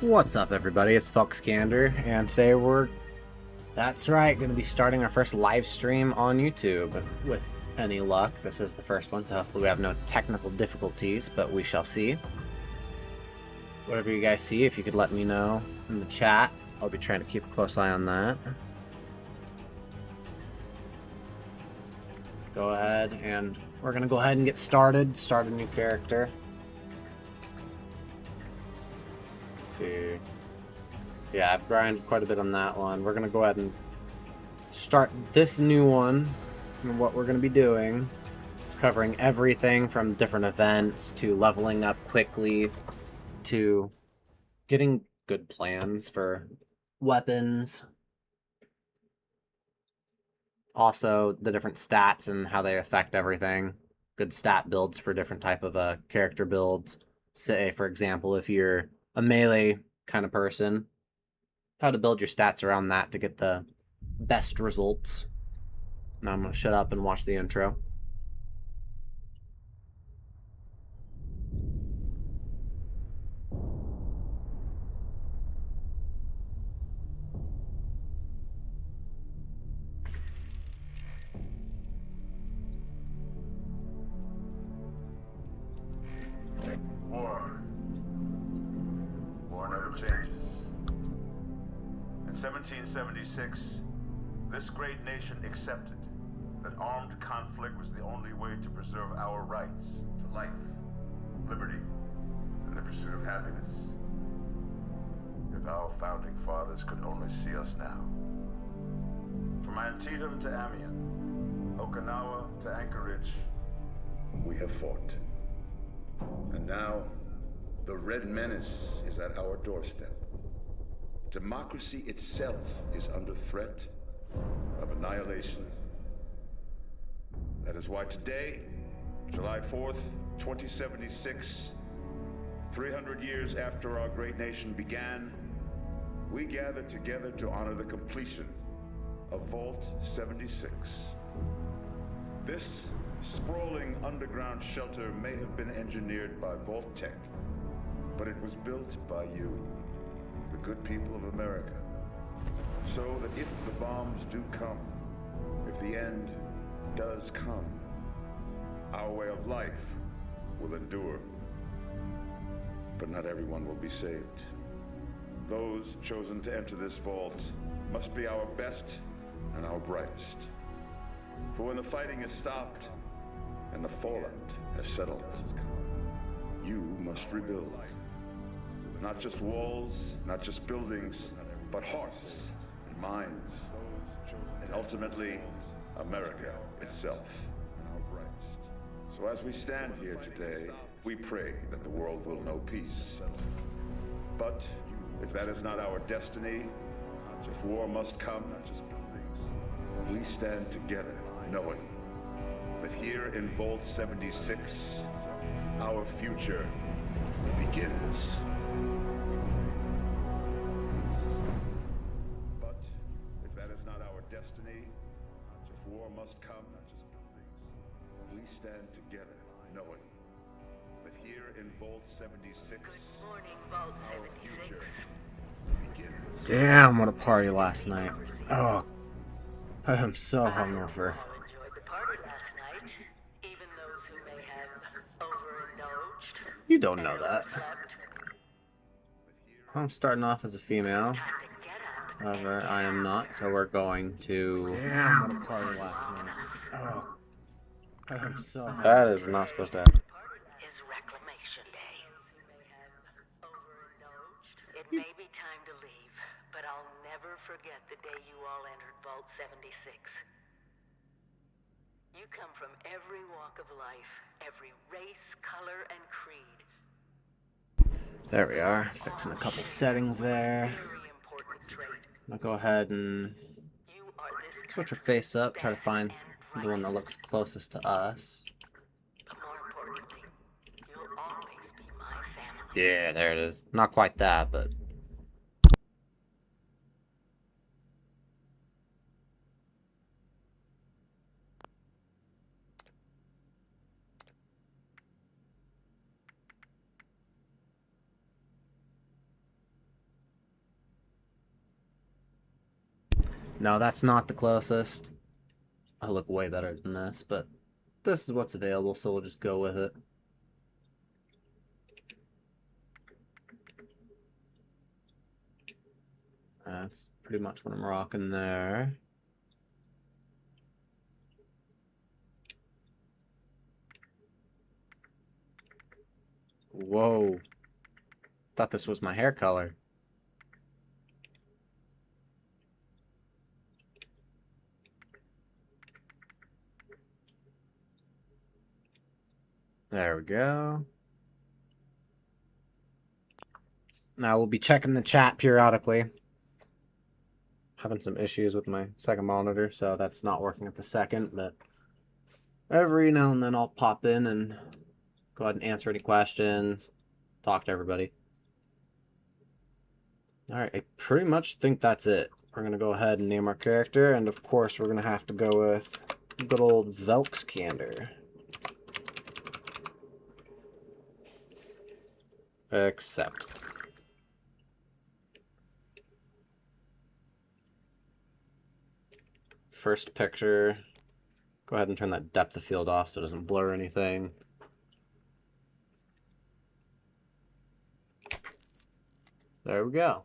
What's up, everybody? It's Foxcander, and today that's right, going to be starting our first live stream on YouTube. With any luck, this is the first one, so hopefully we have no technical difficulties, but we shall see. Whatever you guys see, if you could let me know in the chat, I'll be trying to keep a close eye on that. Let's go ahead, and we're going to go ahead and get started, start a new character. Let's see. Yeah, I've grinded quite a bit on that one. We're going to go ahead and start this new one. And what we're going to be doing is covering everything from different events to leveling up quickly to getting good plans for weapons. Also, the different stats and how they affect everything. Good stat builds for different type of character builds. Say, for example, if you're a melee kind of person, how to build your stats around that to get the best results. Now I'm going to shut up and watch the intro. War never changes. In 1776, this great nation accepted that armed conflict was the only way to preserve our rights to life, liberty, and the pursuit of happiness. If our founding fathers could only see us now. From Antietam to Amiens, Okinawa to Anchorage, we have fought. And now, the Red Menace is at our doorstep. Democracy itself is under threat of annihilation. That is why today, July 4th, 2076, 300 years after our great nation began, we gather together to honor the completion of Vault 76. This sprawling underground shelter may have been engineered by Vault-Tec, but it was built by you, the good people of America, so that if the bombs do come, if the end does come, our way of life will endure. But not everyone will be saved. Those chosen to enter this vault must be our best and our brightest. For when the fighting is stopped and the fallout has settled, you must rebuild. Not just walls, not just buildings, but hearts and minds, and ultimately, America itself. So as we stand here today, we pray that the world will know peace. But if that is not our destiny, if war must come, we stand together knowing that here in Vault 76, our future begins. But if that is not our destiny, if war must come, we stand together knowing that here in Vault 76, our future begins. Damn, what a party last night. Oh, I am so hungover. You don't know that. I'm starting off as a female. However, I am not, so we're going to... Damn, what a party last night. Oh, I am so... That is not supposed to happen. It may be time to leave, but I'll never forget the day you all entered Vault 76. You come from every walk of life, every race, color, and creed. There we are, fixing a couple settings there. I'll go ahead and switch her face up, try to find the one that looks closest to us. Yeah, there it is. Not quite that, but... No, that's not the closest. I look way better than this, but this is what's available, so we'll just go with it. That's pretty much what I'm rocking there. Whoa. Thought this was my hair color. There we go. Now we'll be checking the chat periodically. Having some issues with my second monitor, so that's not working at the second, but every now and then I'll pop in and go ahead and answer any questions, talk to everybody. Alright, I pretty much think that's it. We're going to go ahead and name our character, and of course we're going to have to go with good old Velxcander. Accept. First picture. Go ahead and turn that depth of field off so it doesn't blur anything. There we go.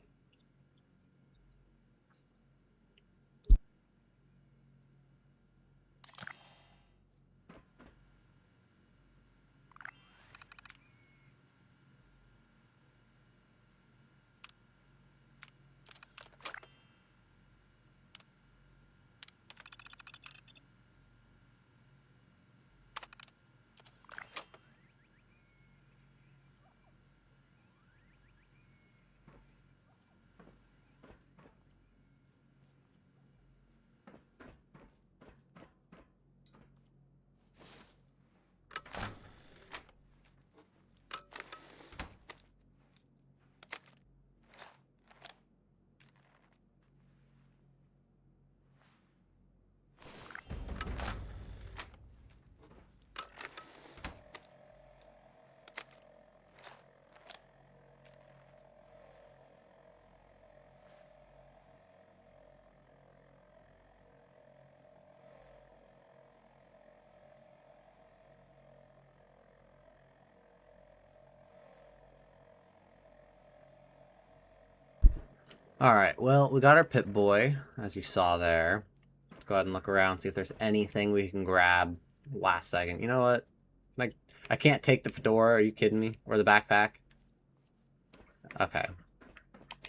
Alright, well, we got our Pip-Boy, as you saw there. Let's go ahead and look around, see if there's anything we can grab last second. You know what? Like, I can't take the fedora, are you kidding me? Or the backpack? Okay.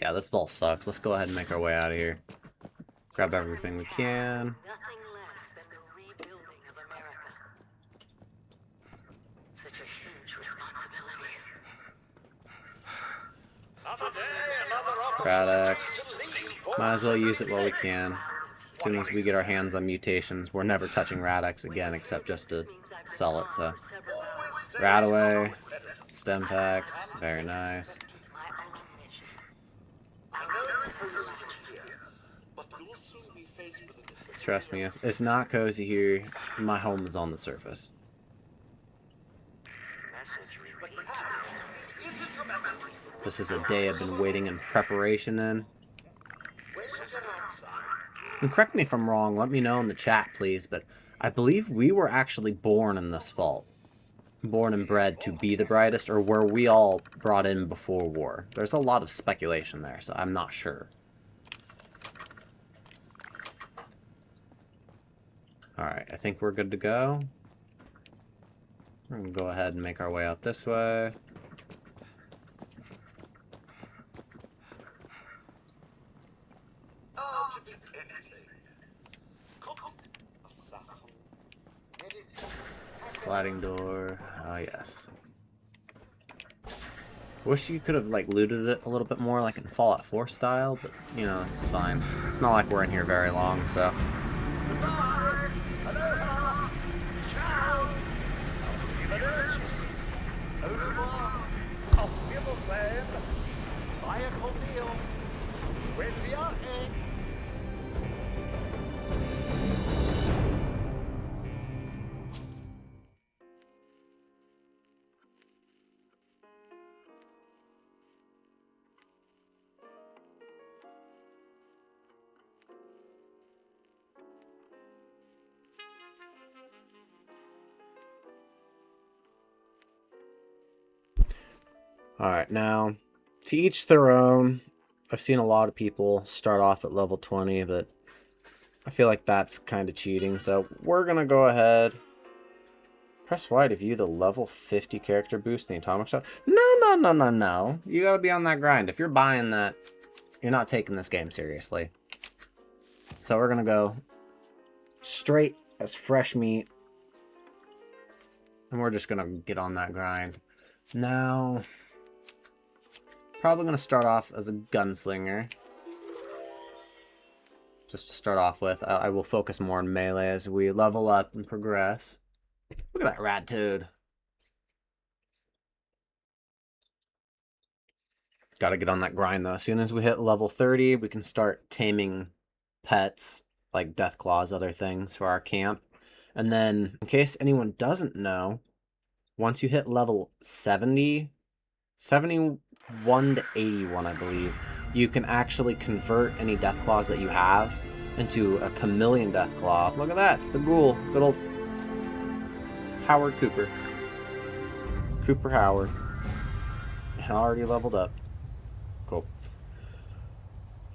Yeah, this vault sucks. Let's go ahead and make our way out of here. Grab everything we can. Nothing less than the rebuilding of America. Such a huge responsibility. Rad-X. Might as well use it while we can. As soon as we get our hands on mutations, we're never touching Rad-X again except just to sell it, so. Radaway. Stem packs. Very nice. Trust me, it's not cozy here. My home is on the surface. This is a day I've been waiting in preparation in. And correct me if I'm wrong, let me know in the chat, please, but I believe we were actually born in this vault. Born and bred to be the brightest, or were we all brought in before war? There's a lot of speculation there, so I'm not sure. Alright, I think we're good to go. We're going to go ahead and make our way out this way. Sliding door. Oh, yes. Wish you could have, like, looted it a little bit more, like in Fallout 4 style, but, you know, this is fine. It's not like we're in here very long, so. Alright, now, to each their own. I've seen a lot of people start off at level 20, but I feel like that's kind of cheating, so we're gonna go ahead. Press Y to view the level 50 character boost in the Atomic Shop. No. You gotta be on that grind. If you're buying that, you're not taking this game seriously. So we're gonna go straight as fresh meat. And we're just gonna get on that grind. Now, probably gonna start off as a gunslinger. Just to start off with. I will focus more on melee as we level up and progress. Look at that rat toad. Gotta get on that grind though. As soon as we hit level 30, we can start taming pets like Deathclaws, other things for our camp. And then, in case anyone doesn't know, once you hit level 70, 71 to 81, I believe, you can actually convert any Deathclaws that you have into a chameleon Deathclaw. Look at that, it's the ghoul. Good old Howard Cooper. Cooper Howard. And already leveled up. Cool.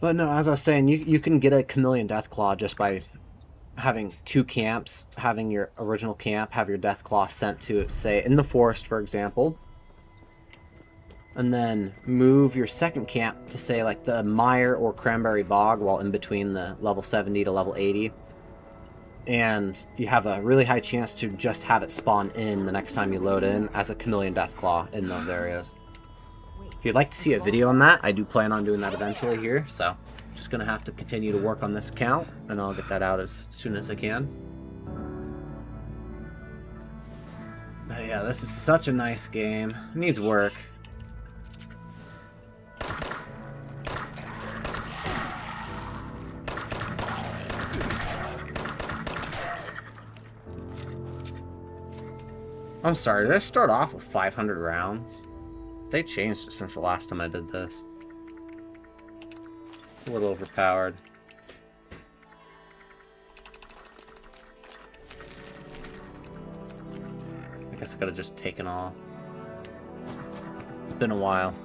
But no, as I was saying, you can get a chameleon Deathclaw just by having two camps, having your original camp, have your Deathclaw sent to, say, in the forest, for example, and then move your second camp to, say, like the Mire or Cranberry Bog while in between the level 70 to level 80. And you have a really high chance to just have it spawn in the next time you load in as a chameleon Deathclaw in those areas. If you'd like to see a video on that, I do plan on doing that eventually here, so just gonna have to continue to work on this account, and I'll get that out as soon as I can. But yeah, this is such a nice game. It needs work. I'm sorry, did I start off with 500 rounds? They changed it since the last time I did this. It's a little overpowered. I guess I could have just taken off. It's been a while.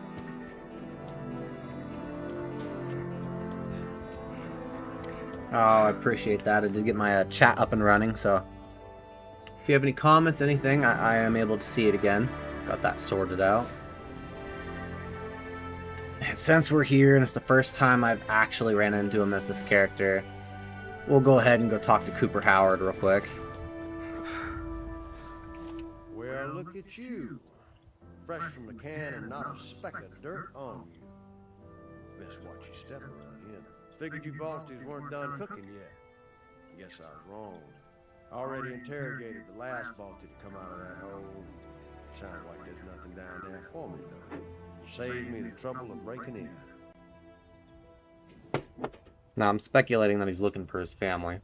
Oh, I appreciate that. I did get my chat up and running, so if you have any comments, anything, I am able to see it again. Got that sorted out. And since we're here and it's the first time I've actually ran into him as this character, we'll go ahead and go talk to Cooper Howard real quick. Well, look at you. Fresh from the can and not a speck of dirt on you. Best watch your step around here. Figured you Balties weren't done cooking yet. Guess I was wrong. Already interrogated the last Balti to come out of that hole. Sounds like there's nothing down there for me, though. Saved me the trouble of breaking in. Now, I'm speculating that he's looking for his family.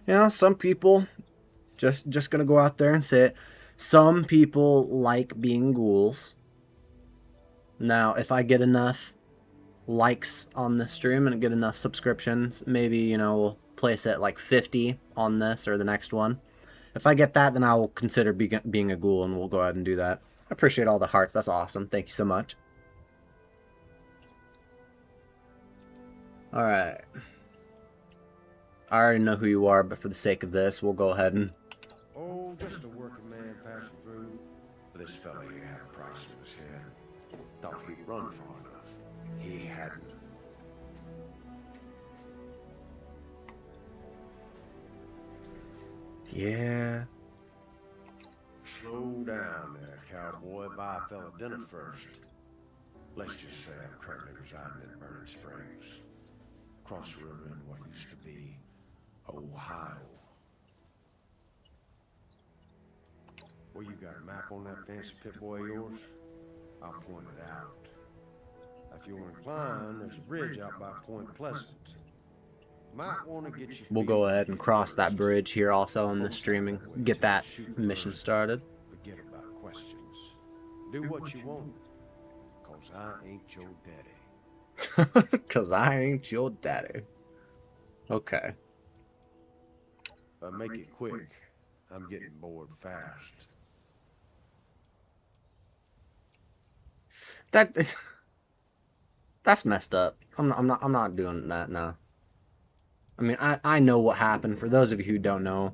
You know, some people, just gonna go out there and say it, some people like being ghouls. Now, if I get enough likes on this stream and get enough subscriptions, maybe, you know, we'll place it like 50 on this or the next one. If I get that, then I will consider being a ghoul, and we'll go ahead and do that. I appreciate all the hearts. That's awesome. Thank you so much. Alright. I already know who you are, but for the sake of this, we'll go ahead and... Oh, just a working man passing through. This fella here had a price in his head. Thought he'd run far enough. He hadn't. Yeah. Slow down there, cowboy. Buy a fella dinner first. Let's just say I'm currently residing in Burning Springs. Across the river in what used to be Ohio. Well, you got a map on that fancy Pip-Boy of yours? I'll point it out. If you're inclined, there's a bridge out by Point Pleasant. Might want to get your We'll go ahead and cross that bridge here also on the streaming. Get that mission started. Forget about questions. Do what you want. Cause I ain't your daddy. Cause I ain't your daddy. Okay. Make it quick. I'm getting bored fast. That's messed up. I'm not doing that now. I mean, I know what happened. For those of you who don't know,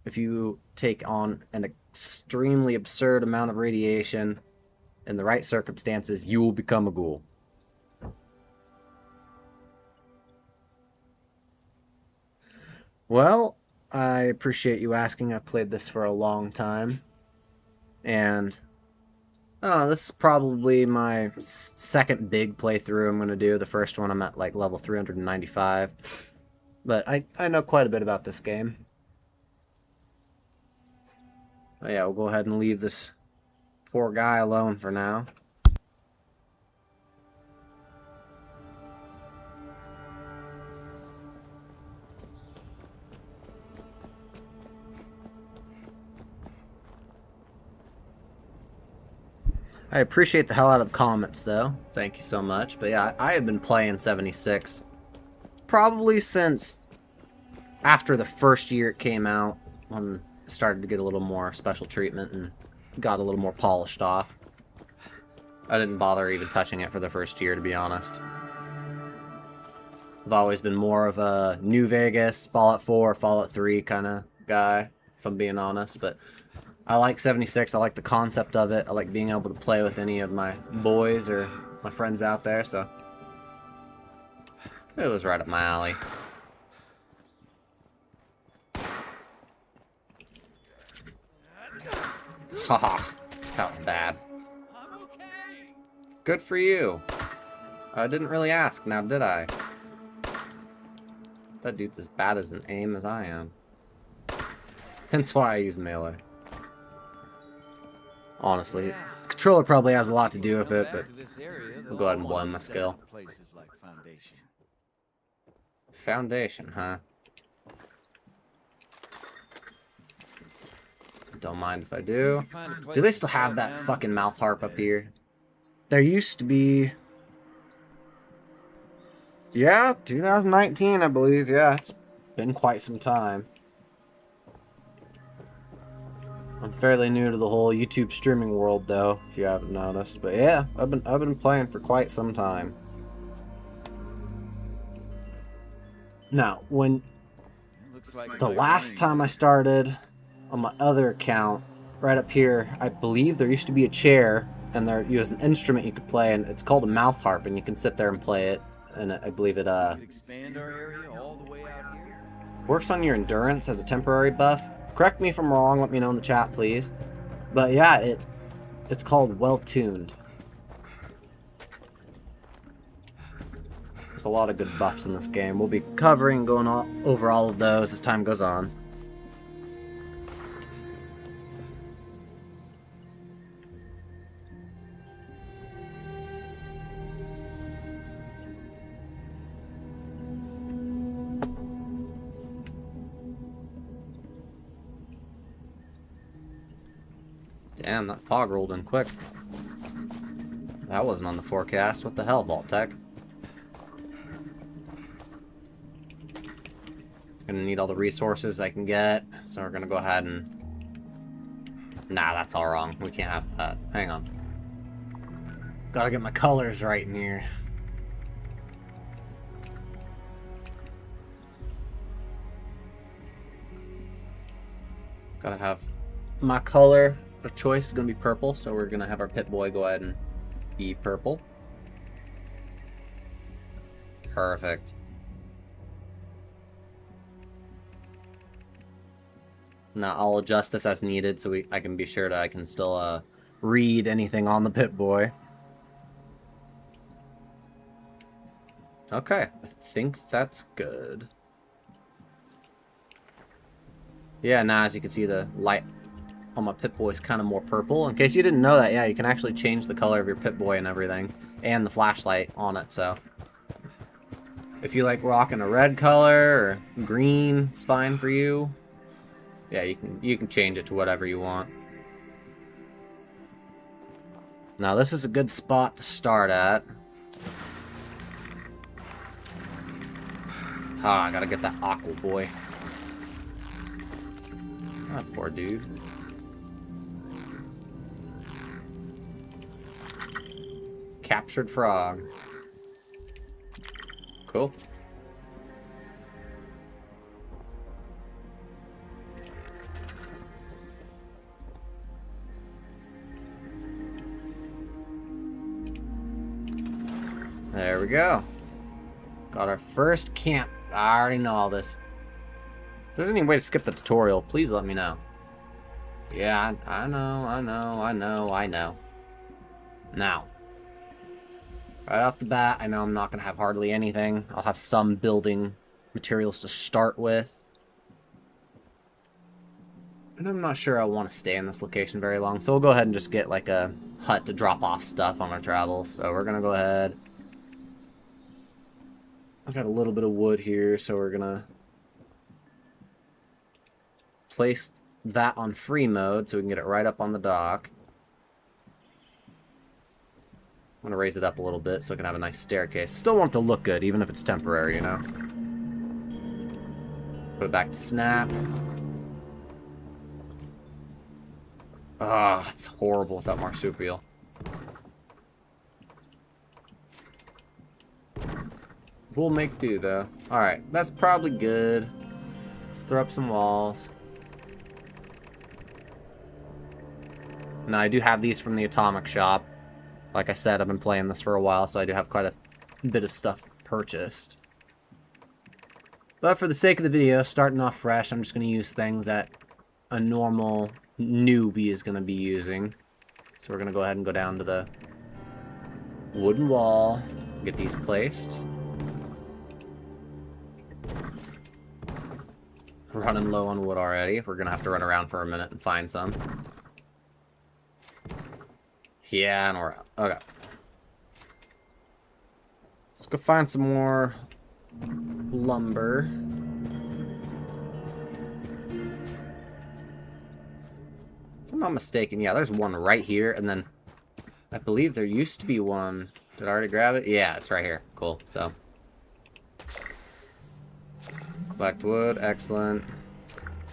if you take on an extremely absurd amount of radiation in the right circumstances, you will become a ghoul. Well, I appreciate you asking. I've played this for a long time. And I don't know, this is probably my second big playthrough I'm going to do. The first one I'm at like level 395. But I know quite a bit about this game. But yeah, we'll go ahead and leave this poor guy alone for now. I appreciate the hell out of the comments, though. Thank you so much. But yeah, I have been playing 76 probably since after the first year it came out, when it started to get a little more special treatment and got a little more polished off. I didn't bother even touching it for the first year, to be honest. I've always been more of a New Vegas, Fallout 4, Fallout 3 kind of guy, if I'm being honest, but I like 76, I like the concept of it, I like being able to play with any of my boys or my friends out there, so it was right up my alley. Haha, that was bad. Good for you. I didn't really ask, now did I? That dude's as bad as an aim as I am. Hence why I use melee. Honestly, controller probably has a lot to do with it, but we'll go ahead and blame my skill. Foundation, huh? Don't mind if I do. Do they still have that fucking mouth harp up here? There used to be... Yeah, 2019, I believe. Yeah, it's been quite some time. I'm fairly new to the whole YouTube streaming world, though, if you haven't noticed. But yeah, I've been playing for quite some time. Now, when the last time I started on my other account, right up here, I believe there used to be a chair, and there was an instrument you could play, and it's called a mouth harp, and you can sit there and play it. And I believe it works on your endurance as a temporary buff. Correct me if I'm wrong, let me know in the chat, please. But yeah, it's called Well Tuned. There's a lot of good buffs in this game. We'll be covering, going over all of those as time goes on. Damn, that fog rolled in quick. That wasn't on the forecast. What the hell, Vault-Tec? Gonna need all the resources I can get, so we're gonna go ahead and... Nah, that's all wrong. We can't have that. Hang on. Gotta get my colors right in here. Gotta have my color. The choice is going to be purple, so we're going to have our Pip-Boy go ahead and be purple. Perfect. Now I'll adjust this as needed so I can be sure that I can still read anything on the Pip-Boy. Okay, I think that's good. Yeah, now as you can see, the light on my Pip-Boy is kind of more purple. In case you didn't know that, yeah, you can actually change the color of your Pip-Boy and everything, and the flashlight on it, so if you like rocking a red color or green, it's fine for you. Yeah, you can change it to whatever you want. Now this is a good spot to start at. I gotta get that Aqua Boy. That poor dude. Captured frog. Cool. There we go. Got our first camp. I already know all this. If there's any way to skip the tutorial, please let me know. Yeah, I know. Now, right off the bat, I know I'm not going to have hardly anything. I'll have some building materials to start with. And I'm not sure I want to stay in this location very long, so we'll go ahead and just get like a hut to drop off stuff on our travels. So we're going to go ahead. I got a little bit of wood here, so we're going to place that on free mode so we can get it right up on the dock. I'm going to raise it up a little bit so it can have a nice staircase. I still want it to look good, even if it's temporary, you know? Put it back to snap. Ah, it's horrible without marsupial. We'll make do, though. Alright, that's probably good. Let's throw up some walls. Now, I do have these from the Atomic Shop. Like I said, I've been playing this for a while, so I do have quite a bit of stuff purchased. But for the sake of the video, starting off fresh, I'm just going to use things that a normal newbie is going to be using. So we're going to go ahead and go down to the wooden wall, get these placed. Running low on wood already. We're going to have to run around for a minute and find some. Yeah, and we're out. Okay. Let's go find some more lumber. If I'm not mistaken, yeah, there's one right here, and then I believe there used to be one. Did I already grab it? Yeah, it's right here. Cool, so. Collect wood, excellent.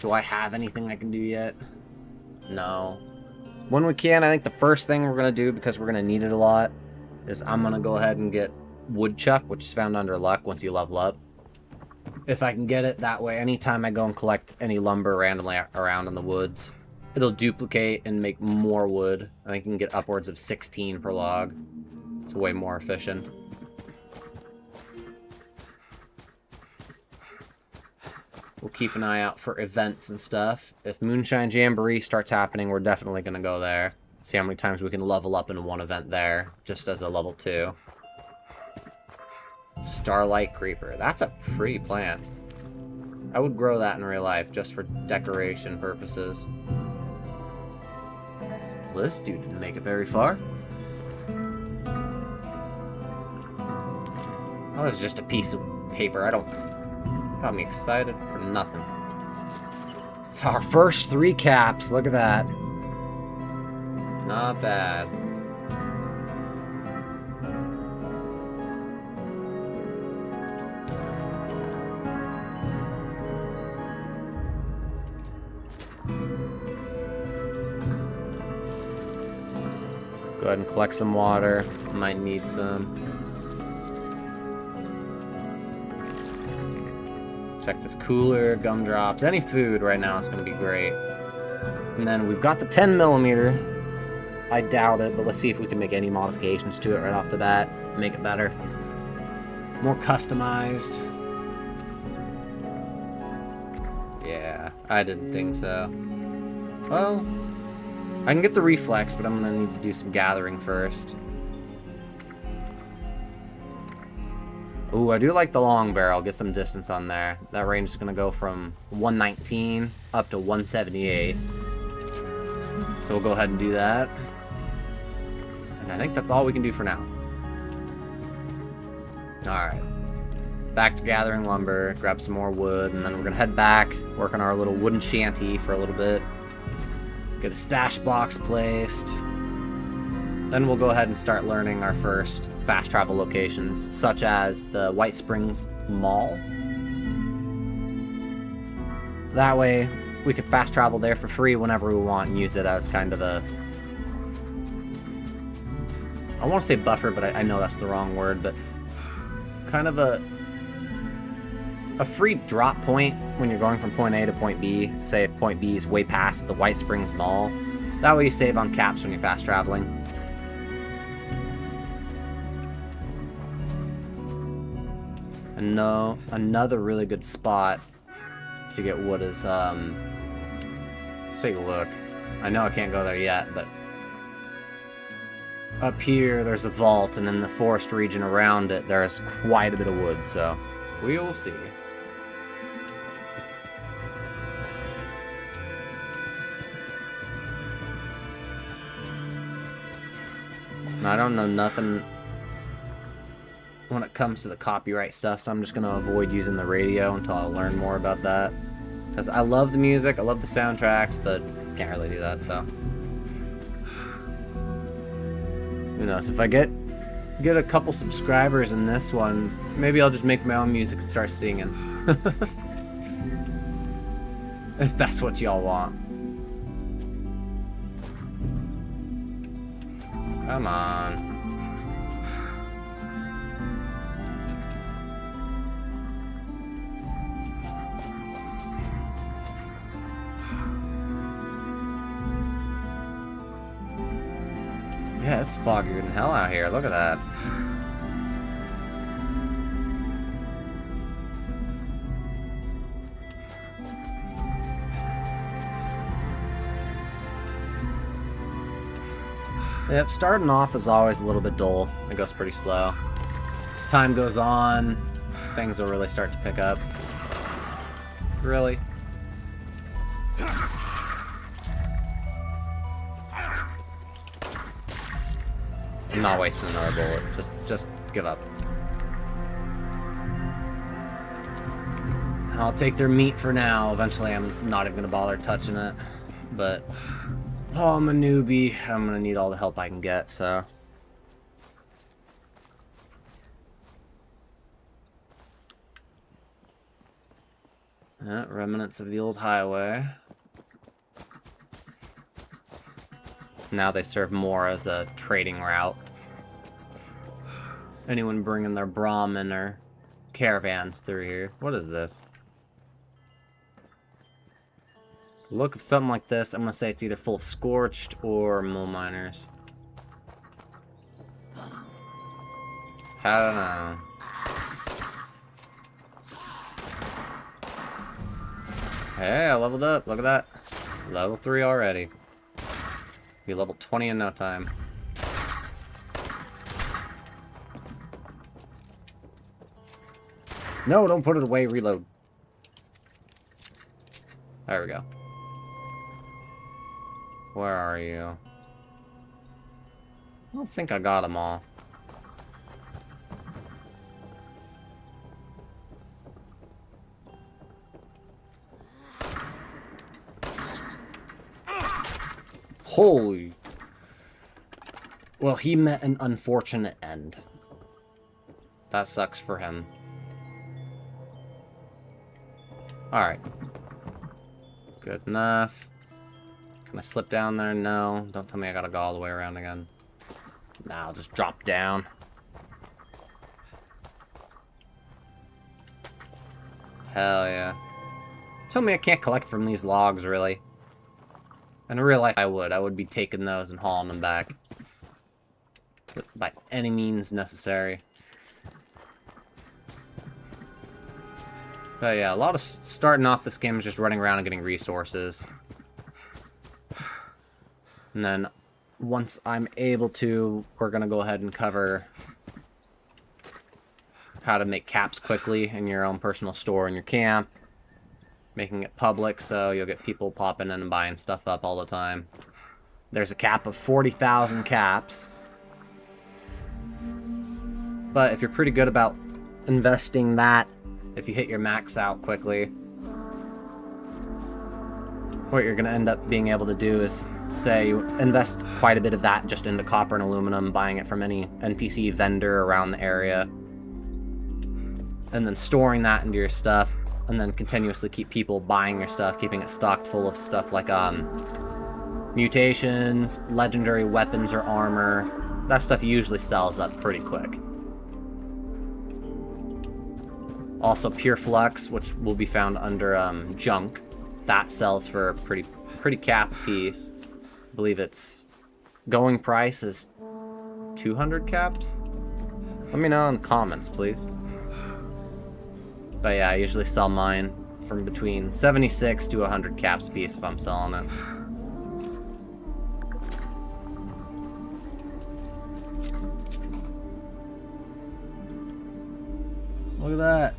Do I have anything I can do yet? No. When we can, I think the first thing we're going to do, because we're going to need it a lot, is I'm going to go ahead and get Woodchuck, which is found under luck once you level up. If I can get it, that way anytime I go and collect any lumber randomly around in the woods, it'll duplicate and make more wood. I think you can get upwards of 16 per log. It's way more efficient. We'll keep an eye out for events and stuff. If Moonshine Jamboree starts happening, we're definitely going to go there. See how many times we can level up in one event there, just as a level 2. Starlight Creeper. That's a pretty plant. I would grow that in real life, just for decoration purposes. Well, this dude didn't make it very far. Oh, this is just a piece of paper. Got me excited for nothing. Our first 3 caps. Look at that. Not bad. Go ahead and collect some water. Might need some. Check this cooler, gumdrops, any food right now is going to be great. And then we've got the 10mm. I doubt it, but let's see if we can make any modifications to it right off the bat. Make it better. More customized. Yeah, I didn't think so. Well, I can get the reflex, but I'm going to need to do some gathering first. Ooh, I do like the long barrel. Get some distance on there. That range is going to go from 119 up to 178. So we'll go ahead and do that. And I think that's all we can do for now. Alright. Back to gathering lumber, grab some more wood, and then we're going to head back, work on our little wooden shanty for a little bit. Get a stash box placed. Then we'll go ahead and start learning our first fast travel locations, such as the White Springs Mall. That way, we could fast travel there for free whenever we want and use it as kind of a... I want to say buffer, but I know that's the wrong word, but kind of a free drop point when you're going from point A to point B. Say if point B is way past the White Springs Mall. That way you save on caps when you're fast traveling. And no, another really good spot to get wood is, let's take a look. I know I can't go there yet, but up here there's a vault, and in the forest region around it there's quite a bit of wood, so we will see. I don't know nothing when it comes to the copyright stuff, so I'm just gonna avoid using the radio until I learn more about that. Because I love the music, I love the soundtracks, but can't really do that, so. Who knows, if I get a couple subscribers in this one, maybe I'll just make my own music and start singing. If that's what y'all want. Come on. Yeah, it's foggier than hell out here. Look at that. Yep, starting off is always a little bit dull. It goes pretty slow. As time goes on, things will really start to pick up. Really? I'm not wasting another bullet. Just give up. I'll take their meat for now. Eventually I'm not even gonna bother touching it. But oh, I'm a newbie. I'm gonna need all the help I can get, so. Remnants of the old highway. Now they serve more as a trading route. Anyone bringing their Brahmin or caravans through here. What is this? Look of something like this, I'm gonna say it's either full of scorched or mole miners. I don't know. Hey, I leveled up. Look at that. Level 3 already. Be level 20 in no time. No, don't put it away. Reload. There we go. Where are you? I don't think I got them all. Holy. Well, he met an unfortunate end. That sucks for him. Alright. Good enough. Can I slip down there? No. Don't tell me I gotta go all the way around again. Nah, I'll just drop down. Hell yeah. Tell me I can't collect from these logs, really. In real life, I would be taking those and hauling them back. By any means necessary. But yeah, a lot of starting off this game is just running around and getting resources. And then, once I'm able to, we're gonna go ahead and cover how to make caps quickly in your own personal store in your camp. Making it public, so you'll get people popping in and buying stuff up all the time. There's a cap of 40,000 caps. But if you're pretty good about investing that, if you hit your max out quickly, what you're going to end up being able to do is, say, you invest quite a bit of that just into copper and aluminum, buying it from any NPC vendor around the area, and then storing that into your stuff. and then continuously keep people buying your stuff, keeping it stocked full of stuff like mutations, legendary weapons or armor. That stuff usually sells up pretty quick. Also, Pure Flux, which will be found under junk, that sells for a pretty cap piece. I believe its going price is 200 caps. Let me know in the comments, please. But yeah, I usually sell mine from between 76 to 100 caps a piece if I'm selling it. Look at that.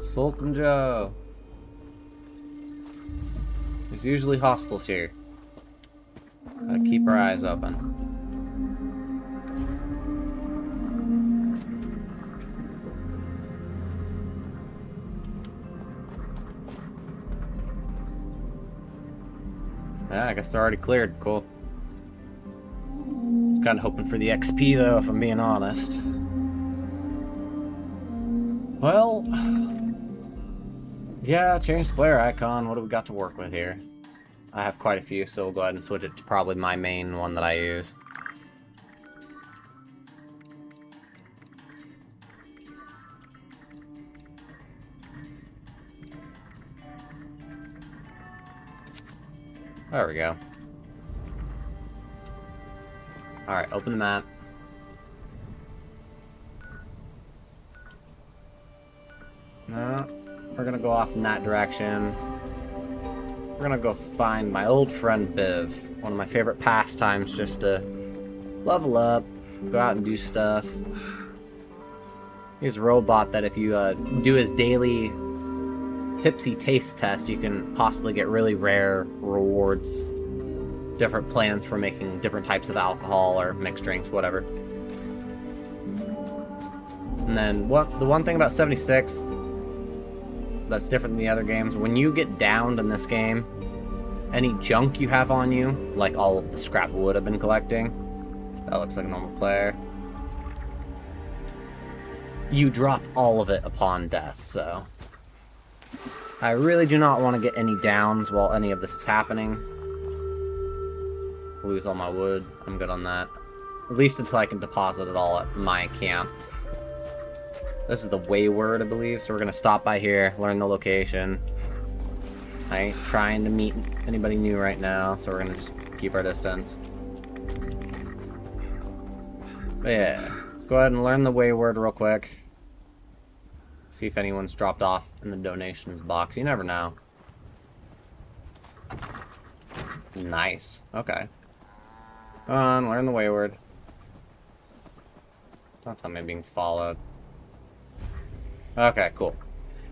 Sultan Joe. There's usually hostiles here. Gotta keep our eyes open. Yeah, I guess they're already cleared. Cool. I was kind of hoping for the XP though, if I'm being honest. Well, yeah, change the player icon. What do we got to work with here? I have quite a few, so we'll go ahead and switch it to probably my main one that I use. There we go. Alright, open the map. No, we're gonna go off in that direction. We're gonna go find my old friend Biv. One of my favorite pastimes, just to level up, go out and do stuff. He's a robot that if you do his daily tipsy taste test, you can possibly get really rare rewards. Different plans for making different types of alcohol or mixed drinks, whatever. And then the one thing about 76 that's different than the other games, when you get downed in this game, any junk you have on you, like all of the scrap wood I've been collecting, that looks like a normal player, you drop all of it upon death, so I really do not want to get any downs while any of this is happening. Lose all my wood. I'm good on that. At least until I can deposit it all at my camp. This is the Wayward, I believe, so we're going to stop by here, learn the location. I ain't trying to meet anybody new right now, so we're going to just keep our distance. But yeah, let's go ahead and learn the Wayward real quick. See if anyone's dropped off in the donations box. You never know. Nice. Okay. Come on, learn the Wayward. Don't tell me I'm being followed. Okay, cool.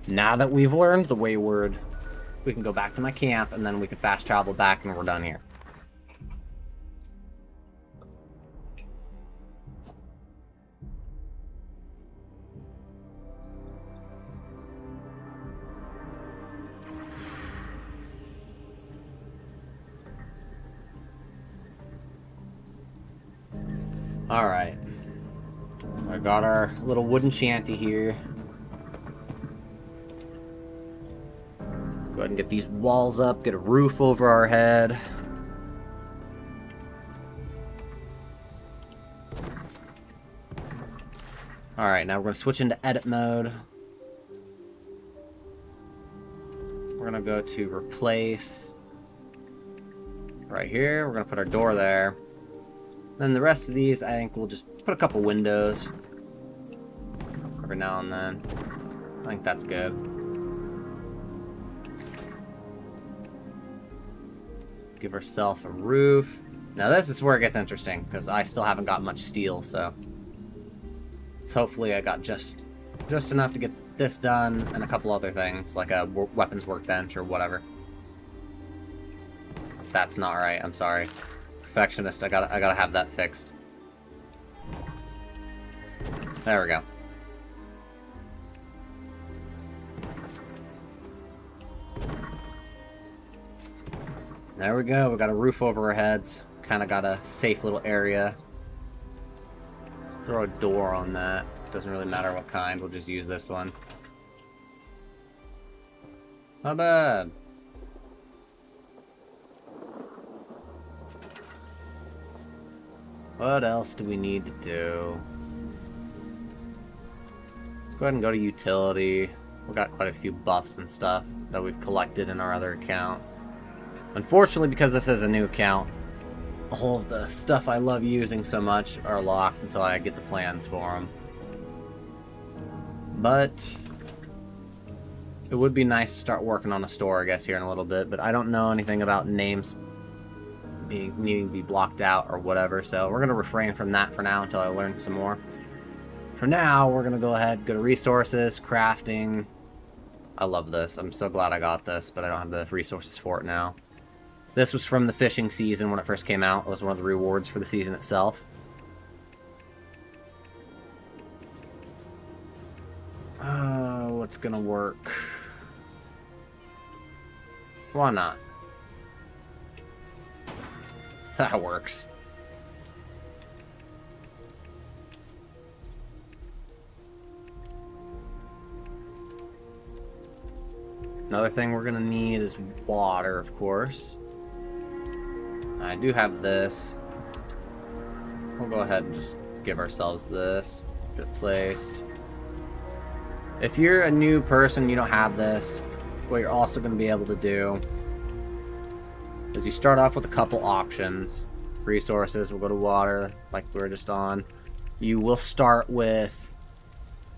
Now that we've learned the Wayward, we can go back to my camp, and then we can fast travel back, and we're done here. Alright. I got our little wooden shanty here. Let's go ahead and get these walls up, get a roof over our head. Alright, now we're going to switch into edit mode. We're going to go to replace. Right here, we're going to put our door there. Then the rest of these, I think we'll just put a couple windows every now and then. I think that's good. Give ourselves a roof. Now this is where it gets interesting, because I still haven't got much steel, so hopefully I got just enough to get this done and a couple other things, like a weapons workbench or whatever. If that's not right, I'm sorry. Perfectionist, I gotta have that fixed. There we go. There we go, we got a roof over our heads. Kinda got a safe little area. Let's throw a door on that. Doesn't really matter what kind, we'll just use this one. Not bad. What else do we need to do? Let's go ahead and go to utility. We've got quite a few buffs and stuff that we've collected in our other account. Unfortunately, because this is a new account, all of the stuff I love using so much are locked until I get the plans for them. But it would be nice to start working on a store, I guess, here in a little bit. But I don't know anything about names needing to be blocked out or whatever, so we're going to refrain from that for now until I learn some more. For now, we're going to go ahead, go to resources, crafting. I love this. I'm so glad I got this, but I don't have the resources for it now. This was from the fishing season when it first came out. It was one of the rewards for the season itself. What's going to work? Why not? That works. Another thing we're gonna need is water, of course. I do have this. We'll go ahead and just give ourselves this. Get it placed. If you're a new person, you don't have this, what you're also going to be able to do is you start off with a couple options. Resources, we'll go to water, like we were just on. You will start with...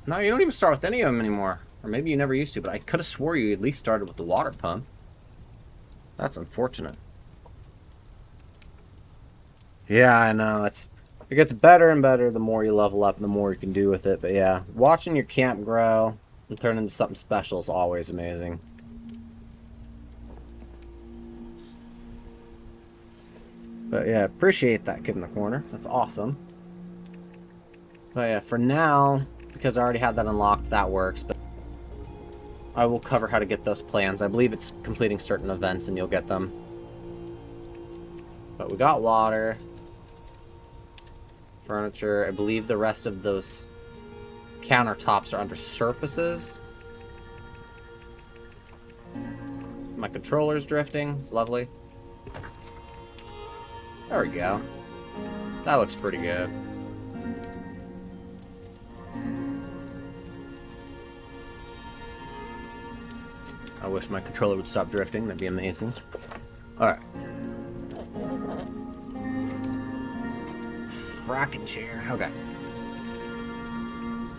No, you don't even start with any of them anymore. Or maybe you never used to, but I could have swore you at least started with the water pump. That's unfortunate. Yeah, I know. It gets better and better the more you level up and the more you can do with it. But yeah, watching your camp grow and turn into something special is always amazing. But yeah, appreciate that kid in the corner. That's awesome. But yeah, for now, because I already had that unlocked, that works. But I will cover how to get those plans. I believe it's completing certain events and you'll get them. But we got water. Furniture. I believe the rest of those countertops are under surfaces. My controller's drifting. It's lovely. There we go. That looks pretty good. I wish my controller would stop drifting. That'd be amazing. Alright. Rocking chair. Okay.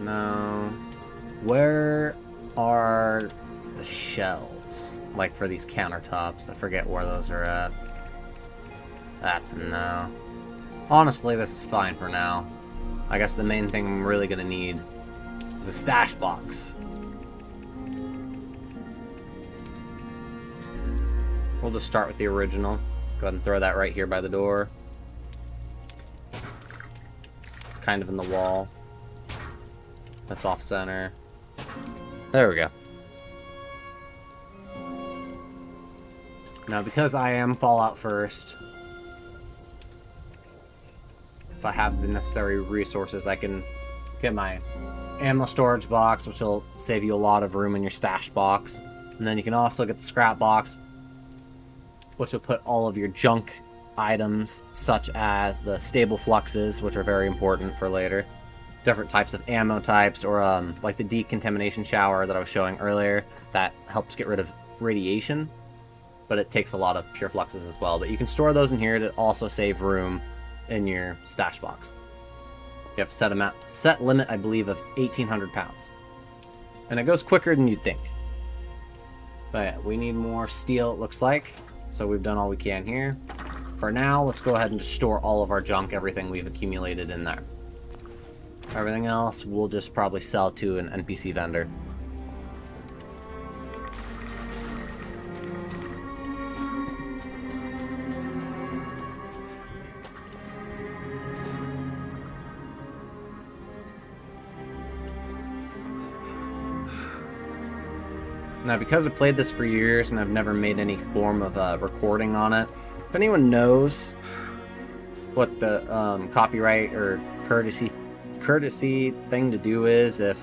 Now, where are the shelves? Like for these countertops. I forget where those are at. That's a no. Honestly, this is fine for now. I guess the main thing I'm really gonna need is a stash box. We'll just start with the original. Go ahead and throw that right here by the door. It's kind of in the wall. That's off center. There we go. Now, because I am Fallout first, if I have the necessary resources, I can get my ammo storage box, which will save you a lot of room in your stash box. And then you can also get the scrap box, which will put all of your junk items, such as the stable fluxes, which are very important for later. Different types of ammo types, or like the decontamination shower that I was showing earlier, that helps get rid of radiation, but it takes a lot of pure fluxes as well. But you can store those in here to also save room in your stash box. You have a set limit, I believe, of 1,800 pounds. And it goes quicker than you'd think. But yeah, we need more steel, it looks like. So we've done all we can here. For now, let's go ahead and just store all of our junk, everything we've accumulated in there. Everything else, we'll just probably sell to an NPC vendor. Now, because I played this for years and I've never made any form of recording on it, if anyone knows what the copyright or courtesy thing to do is if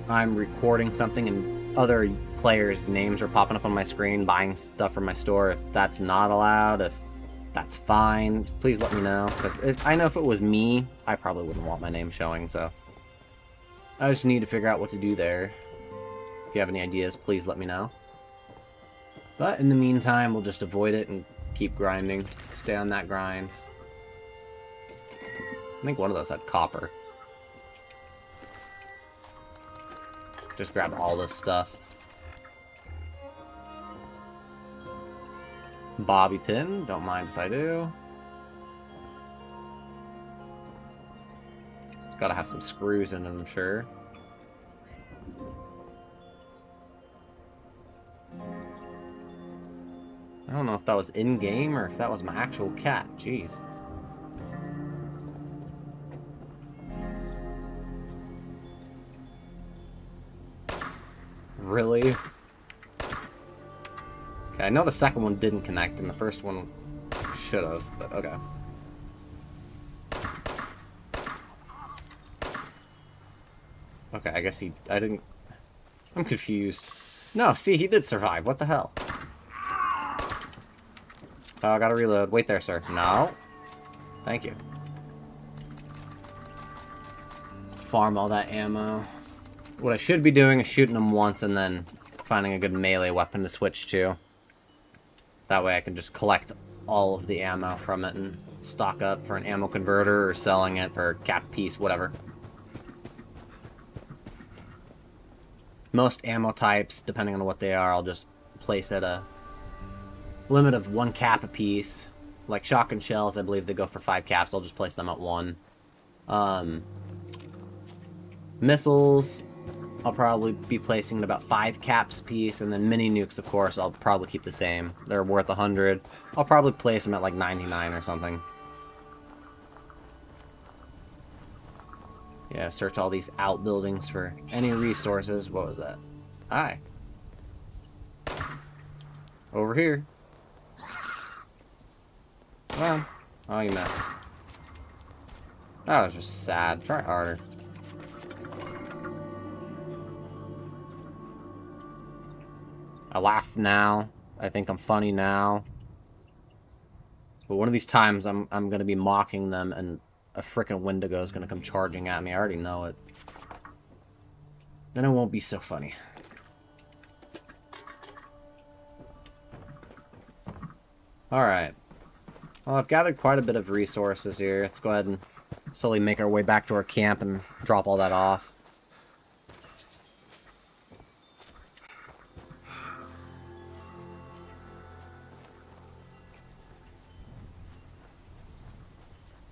I'm recording something and other players' names are popping up on my screen, buying stuff from my store. If that's not allowed, if that's fine, please let me know. Because I know if it was me, I probably wouldn't want my name showing, so... I just need to figure out what to do there. If you have any ideas, please let me know. But in the meantime, we'll just avoid it and keep grinding. Stay on that grind. I think one of those had copper. Just grab all this stuff. Bobby pin, don't mind if I do. It's gotta have some screws in it, I'm sure. I don't know if that was in-game or if that was my actual cat. Jeez. Really? Okay, I know the second one didn't connect and the first one should have, but okay. Okay, I guess I didn't... I'm confused. No, see, he did survive. What the hell? Oh, I gotta reload. Wait there, sir. No. Thank you. Farm all that ammo. What I should be doing is shooting them once and then finding a good melee weapon to switch to. That way I can just collect all of the ammo from it and stock up for an ammo converter or selling it for a cap piece, whatever. Most ammo types, depending on what they are, I'll just place at a limit of 1 cap a piece. Like shotgun shells, I believe they go for 5 caps. I'll just place them at 1. Missiles, I'll probably be placing at about 5 caps a piece, and then mini nukes, of course, I'll probably keep the same. They're worth 100. I'll probably place them at like 99 or something. Yeah, search all these outbuildings for any resources. What was that? Hi. Over here. Come on. Oh, you missed. That was just sad. Try harder. I laugh now. I think I'm funny now. But one of these times, I'm gonna be mocking them, and a frickin' Wendigo is gonna come charging at me. I already know it. Then it won't be so funny. Alright. Well, I've gathered quite a bit of resources here. Let's go ahead and slowly make our way back to our camp and drop all that off.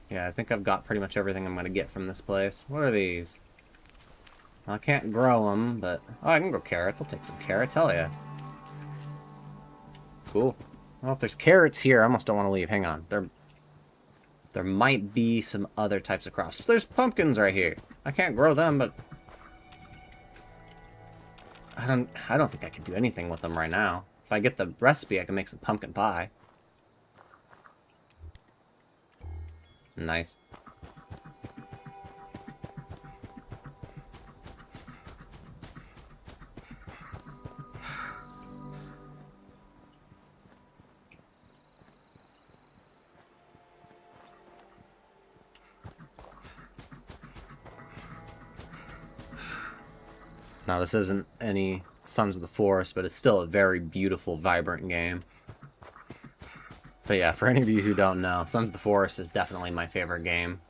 Yeah, I think I've got pretty much everything I'm going to get from this place. What are these? Well, I can't grow them, but... Oh, I can grow carrots. I'll take some carrots. Hell yeah. Cool. Well, if there's carrots here, I almost don't want to leave. Hang on. There might be some other types of crops. There's pumpkins right here. I can't grow them, but... I don't think I can do anything with them right now. If I get the recipe, I can make some pumpkin pie. Nice. Now, this isn't any Sons of the Forest, but it's still a very beautiful, vibrant game. But yeah, for any of you who don't know, Sons of the Forest is definitely my favorite game.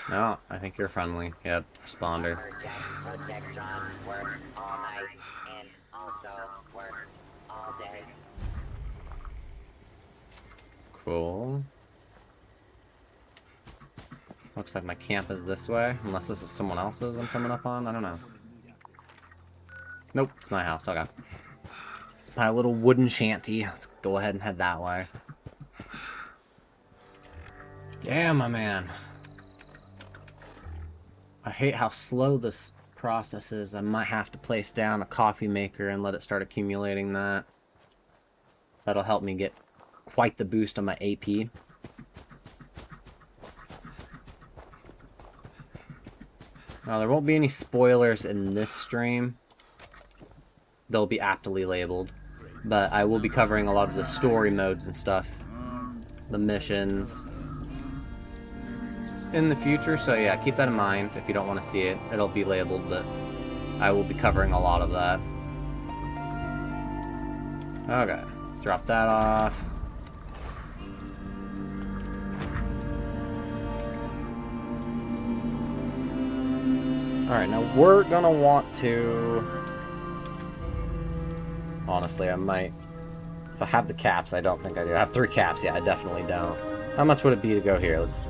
No, I think you're friendly. Yep, responder. Cool. Looks like my camp is this way, unless this is someone else's I'm coming up on. I don't know. Nope, it's my house. Okay. It's my little wooden shanty. Let's go ahead and head that way. Damn, my man. I hate how slow this process is. I might have to place down a coffee maker and let it start accumulating that. That'll help me get quite the boost on my AP. Now, there won't be any spoilers in this stream. they'll be aptly labeled. But I will be covering a lot of the story modes and stuff, the missions, in the future. So yeah, keep that in mind. If you don't want to see it, it'll be labeled, but I will be covering a lot of that. Okay, drop that off. Alright, now we're gonna want to... Honestly, I might... If I have the caps, I don't think I do. I have 3 caps, yeah, I definitely don't. How much would it be to go here? Let's...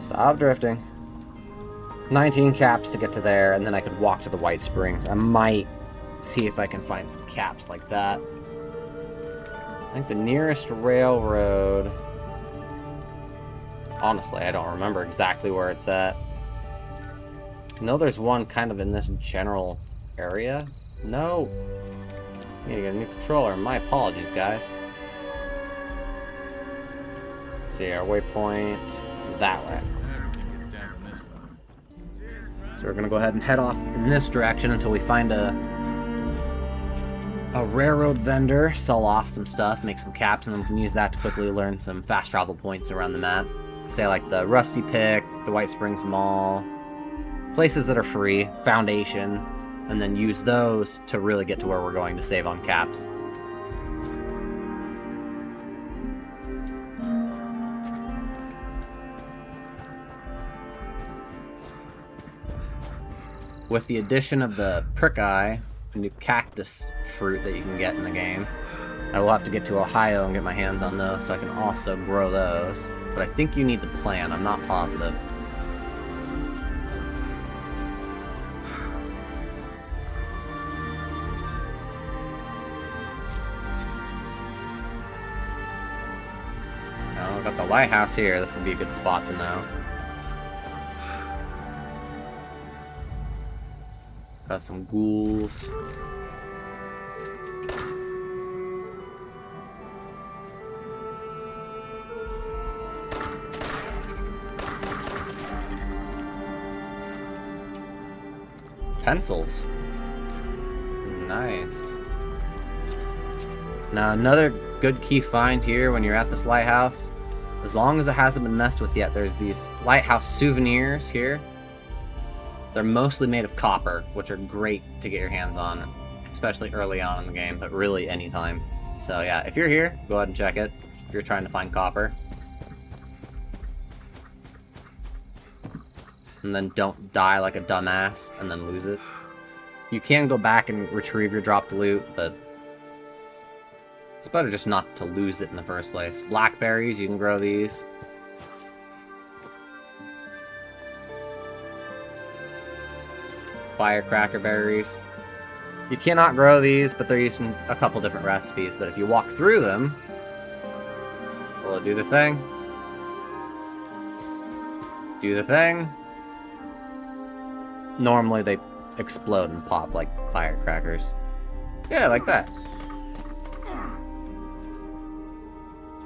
Stop drifting. 19 caps to get to there, and then I could walk to the White Springs. I might see if I can find some caps like that. I think the nearest railroad... Honestly, I don't remember exactly where it's at. I know there's one kind of in this general area. No. I need to get a new controller. My apologies, guys. Let's see, our waypoint is that way. So we're gonna go ahead and head off in this direction until we find a railroad vendor, sell off some stuff, make some caps, and then we can use that to quickly learn some fast travel points around the map. Say like the Rusty Pick, the White Springs Mall, places that are free, Foundation, and then use those to really get to where we're going to save on caps. With the addition of the Prick Eye, a new cactus fruit that you can get in the game, I will have to get to Ohio and get my hands on those so I can also grow those. But I think you need the plant, I'm not positive. Now, I've got the lighthouse here, this would be a good spot to know. Got some ghouls. Pencils. Nice. Now another good key find here when you're at this lighthouse, as long as it hasn't been messed with yet, there's these lighthouse souvenirs here. They're mostly made of copper, which are great to get your hands on, especially early on in the game, but really anytime. So yeah, if you're here, go ahead and check it if you're trying to find copper. And then don't die like a dumbass and then lose it. You can go back and retrieve your dropped loot, but it's better just not to lose it in the first place. Blackberries, you can grow these. Firecracker berries. You cannot grow these, but they're used in a couple different recipes. But if you walk through them, will it do the thing? Do the thing? Normally they explode and pop like firecrackers. Yeah, like that.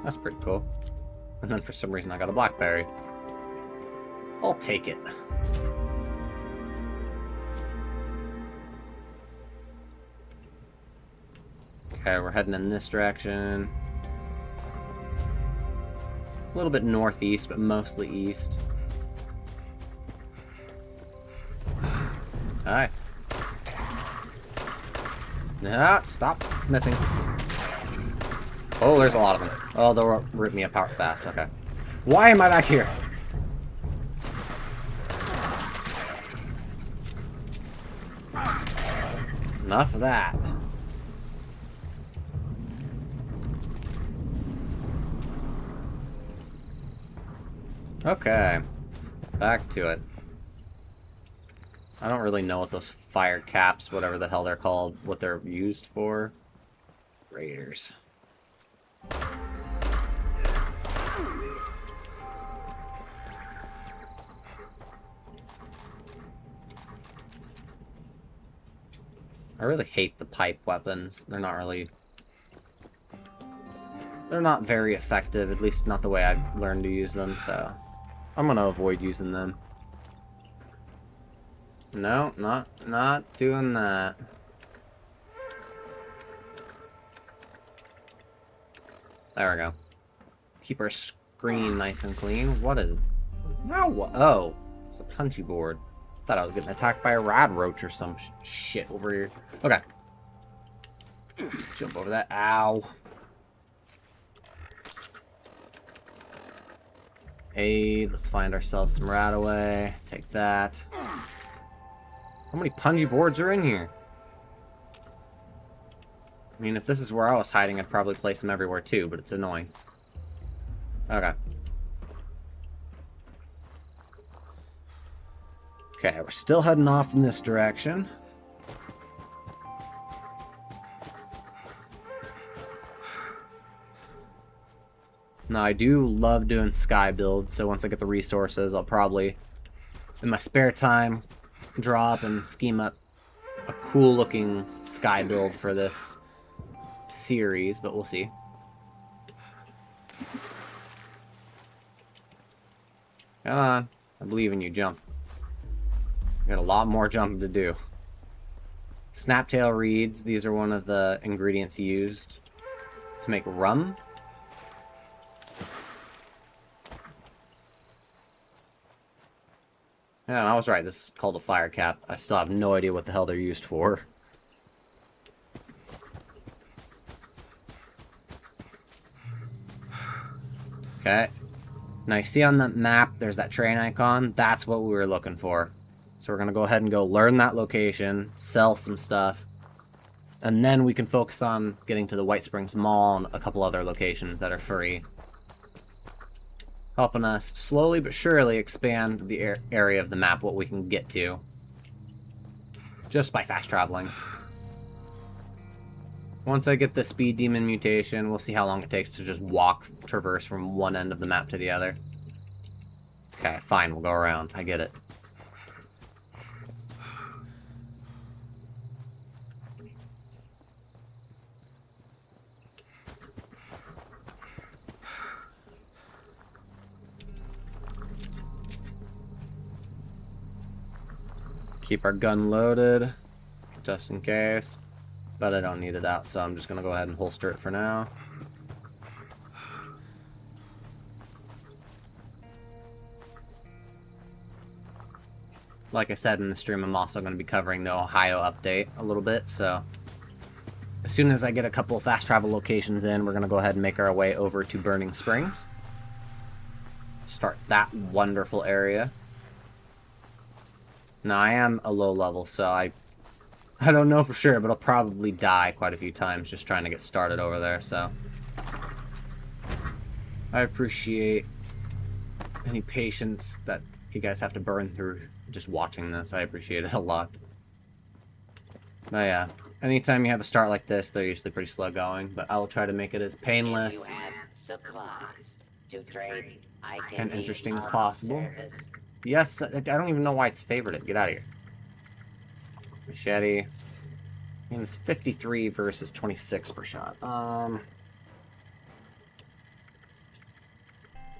That's pretty cool. And then for some reason I got a blackberry. I'll take it. Okay, we're heading in this direction. A little bit northeast, but mostly east. Hi. Nah, stop missing. Oh, there's a lot of them. Oh, they'll rip me apart fast. Okay. Why am I back here? Enough of that. Okay. Back to it. I don't really know what those fire caps, whatever the hell they're called, what they're used for. Raiders. I really hate the pipe weapons. They're not very effective, at least not the way I've learned to use them, so I'm gonna avoid using them. No, not doing that. There we go. Keep our screen nice and clean. What is... No, what? Oh, it's a punchy board. Thought I was getting attacked by a rad roach or some shit over here. Okay. Jump over that. Ow. Hey, let's find ourselves some Radaway. Take that. How many pungy boards are in here? I mean, if this is where I was hiding, I'd probably place them everywhere too, but it's annoying. Okay. Okay, we're still heading off in this direction. Now, I do love doing sky builds, so once I get the resources, I'll probably, in my spare time, draw up and scheme up a cool-looking sky build for this series, but we'll see. Come on. I believe in you, jump. Got a lot more jumping to do. Snaptail reeds. These are one of the ingredients used to make rum. Yeah, I was right. This is called a fire cap. I still have no idea what the hell they're used for. Okay. Now you see on the map, there's that train icon. That's what we were looking for. So we're going to go ahead and go learn that location, sell some stuff, and then we can focus on getting to the White Springs Mall and a couple other locations that are free. Helping us slowly but surely expand the area of the map, what we can get to. Just by fast traveling. Once I get the Speed Demon mutation, we'll see how long it takes to just traverse from one end of the map to the other. Okay, fine, we'll go around. I get it. Keep our gun loaded, just in case. But I don't need it out, so I'm just going to go ahead and holster it for now. Like I said in the stream, I'm also going to be covering the Ohio update a little bit, so as soon as I get a couple fast travel locations in, we're going to go ahead and make our way over to Burning Springs. Start that wonderful area. Now, I am a low level, so I don't know for sure, but I'll probably die quite a few times just trying to get started over there, so I appreciate any patience that you guys have to burn through just watching this. I appreciate it a lot. But yeah, anytime you have a start like this, they're usually pretty slow going, but I'll try to make it as painless and interesting as possible. Yes, I don't even know why it's favorited. Get out of here. Machete. I mean, it's 53 versus 26 per shot.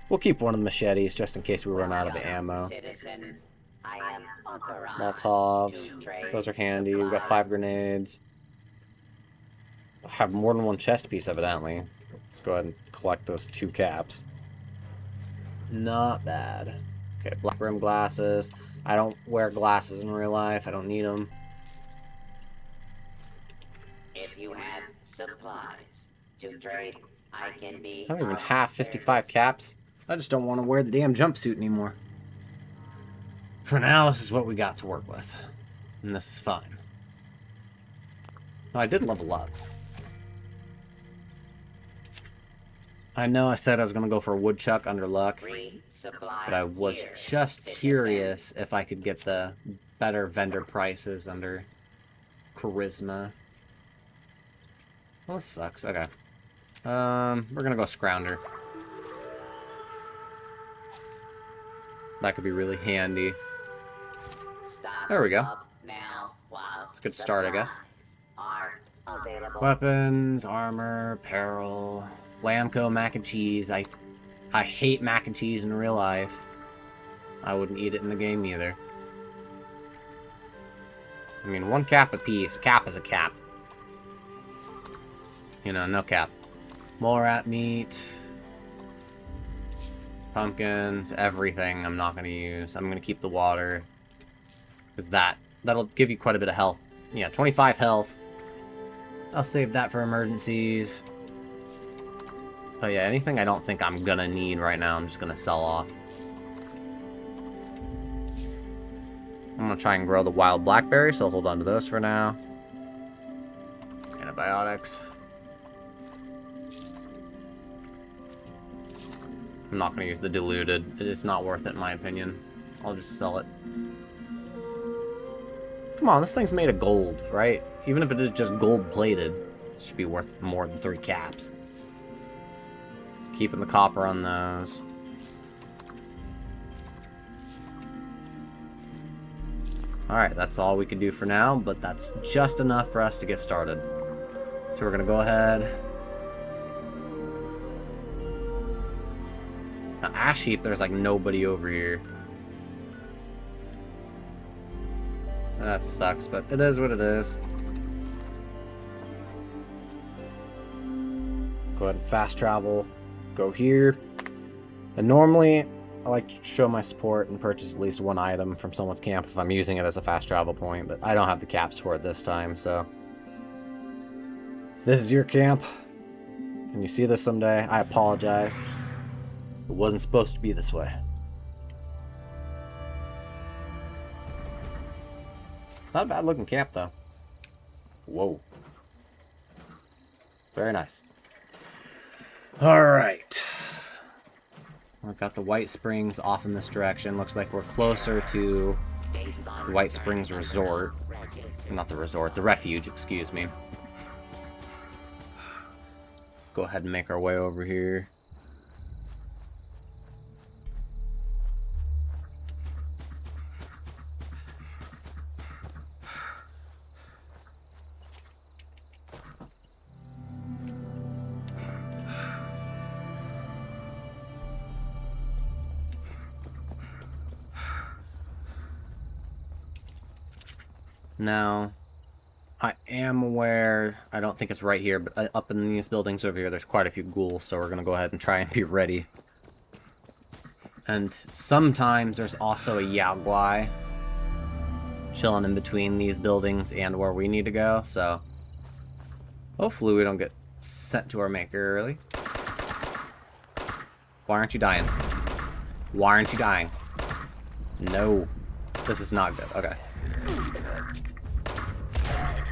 We'll keep one of the machetes just in case we run out of ammo. Molotovs. Those are handy. We've got 5 grenades. I have more than one chest piece, evidently. Let's go ahead and collect those 2 caps. Not bad. Okay, black rim glasses. I don't wear glasses in real life. I don't need them. If you have supplies to trade, I can be... I don't even have 55 caps. I just don't want to wear the damn jumpsuit anymore. For now, this is what we got to work with. And this is fine. Oh, I did level up. I know I said I was going to go for a woodchuck under luck. But I was just curious if I could get the better vendor prices under charisma. Well, this sucks. Okay. We're gonna go Scrounger. That could be really handy. There we go. It's a good start, I guess. Weapons, armor, apparel, Lamco, mac and cheese. I hate mac and cheese in real life. I wouldn't eat it in the game either. I mean, 1 cap apiece. A cap is a cap. You know, no cap. Mole rat meat. Pumpkins, everything I'm not going to use. I'm going to keep the water. Because that'll give you quite a bit of health. Yeah, 25 health. I'll save that for emergencies. But yeah, anything I don't think I'm going to need right now, I'm just going to sell off. I'm going to try and grow the wild blackberry, so I'll hold on to those for now. Antibiotics. I'm not going to use the diluted. It's not worth it in my opinion. I'll just sell it. Come on, this thing's made of gold, right? Even if it is just gold-plated, it should be worth more than 3 caps. Keeping the copper on those. Alright, that's all we can do for now, but that's just enough for us to get started. So we're going to go ahead. Now, Ash Heap, there's like nobody over here. That sucks, but it is what it is. Go ahead and fast travel. Go here. And normally, I like to show my support and purchase at least 1 item from someone's camp if I'm using it as a fast travel point, but I don't have the caps for it this time, so... If this is your camp, and you see this someday, I apologize. It wasn't supposed to be this way. Not a bad looking camp, though. Whoa. Very nice. Alright. We've got the White Springs off in this direction. Looks like we're closer to the White Springs Resort. Not the resort, the refuge, excuse me. Go ahead and make our way over here. Now, I am aware, I don't think it's right here, but up in these buildings over here, there's quite a few ghouls, so we're going to go ahead and try and be ready. And sometimes there's also a Yaoguai chilling in between these buildings and where we need to go, so hopefully we don't get sent to our maker early. Why aren't you dying? Why aren't you dying? No. This is not good. Okay.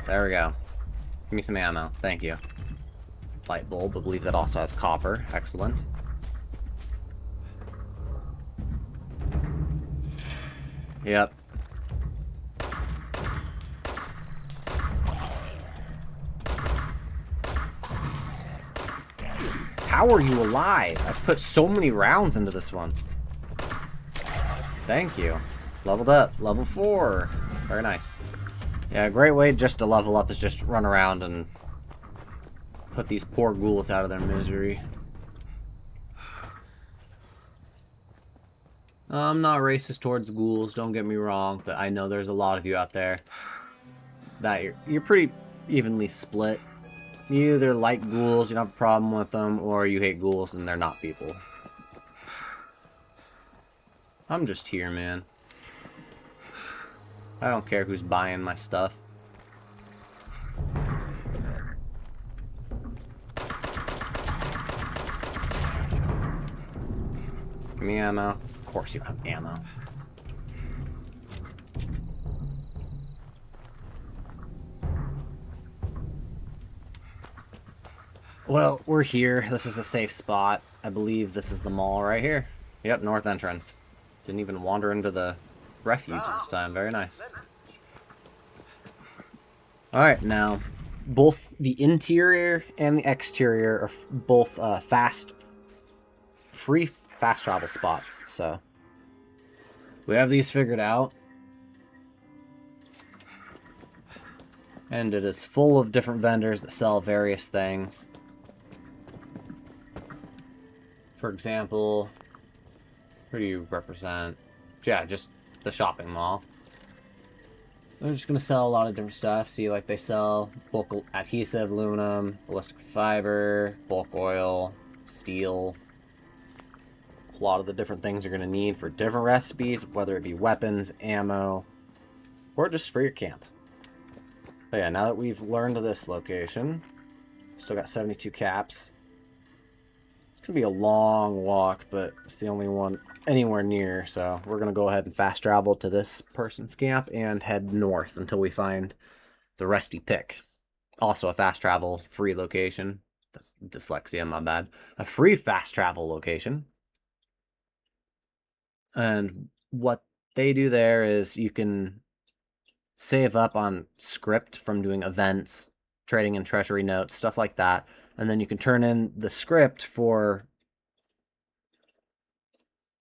There we go. Give me some ammo. Thank you. Light bulb. I believe that also has copper. Excellent. Yep. How are you alive? I've put so many rounds into this one. Thank you. Leveled up. Level 4. Very nice. Yeah, a great way just to level up is just run around and put these poor ghouls out of their misery. I'm not racist towards ghouls, don't get me wrong, but I know there's a lot of you out there that you're pretty evenly split. You either like ghouls, you don't have a problem with them, or you hate ghouls and they're not people. I'm just here, man. I don't care who's buying my stuff. Give me ammo. Of course you have ammo. Well, we're here. This is a safe spot. I believe this is the mall right here. Yep, north entrance. Didn't even wander into the refuge this time. Very nice. Alright, now, both the interior and the exterior are both free fast travel spots, so we have these figured out. And it is full of different vendors that sell various things. For example, who do you represent? Yeah, just the shopping mall. They're just gonna sell a lot of different stuff. See, like they sell bulk adhesive, aluminum, ballistic fiber, bulk oil, steel. A lot of the different things you're gonna need for different recipes, whether it be weapons, ammo, or just for your camp. But yeah, now that we've learned this location, still got 72 caps. It's gonna be a long walk, but it's the only one anywhere near, so we're gonna go ahead and fast travel to this person's camp and head north until we find the Rusty Pick. Also a fast travel free location. That's dyslexia, my bad. A free fast travel location. And what they do there is you can save up on script from doing events, trading in treasury notes, stuff like that. And then you can turn in the script for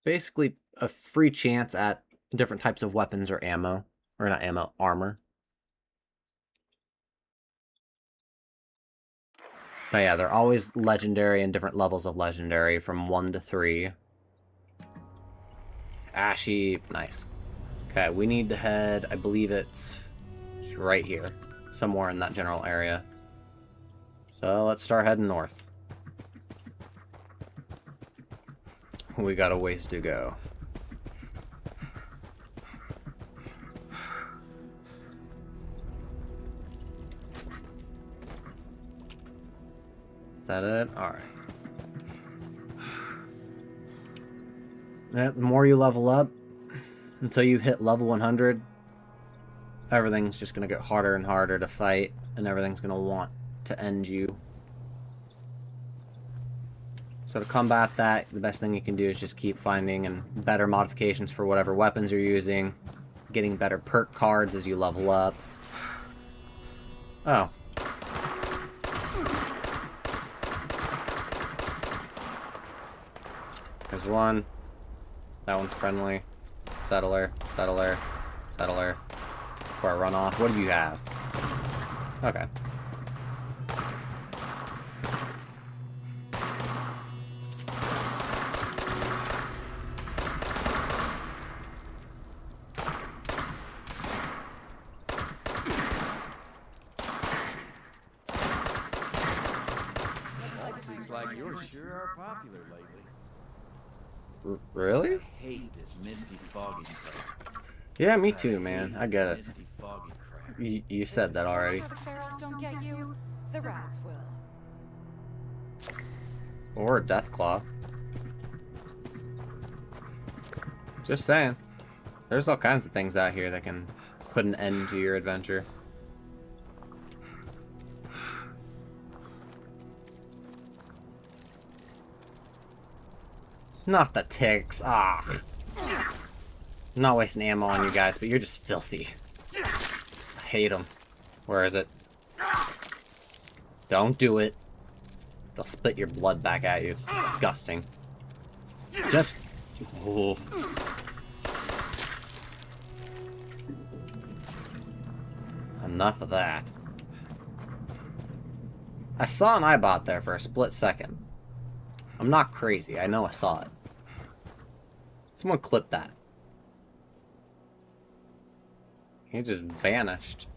basically a free chance at different types of weapons or ammo. Or not ammo, armor. But yeah, they're always legendary and different levels of legendary from 1 to 3. Ashy, nice. Okay, we need to head, I believe it's right here. Somewhere in that general area. So let's start heading north. We got a ways to go. Is that it? Alright. The more you level up, until you hit level 100, everything's just going to get harder and harder to fight, and everything's going to want to end you. So to combat that, the best thing you can do is just keep finding and better modifications for whatever weapons you're using, getting better perk cards as you level up. Oh. There's one. That one's friendly. Settler, settler, settler. Before I run off, what do you have? Okay. Seems like yours sure are popular lately. Really? Hate this misty, foggy crap. Yeah, me too, man. I get it. Misty, foggy crap. You said that already. The pharaohs don't get you, the rats will. Or a Deathclaw. Just saying. There's all kinds of things out here that can put an end to your adventure. Not the ticks. Ah. I'm not wasting ammo on you guys, but you're just filthy. I hate them. Where is it? Don't do it. They'll spit your blood back at you. It's disgusting. Just... Oh. Enough of that. I saw an Eyebot there for a split second. I'm not crazy. I know I saw it. Someone clip that. He just vanished.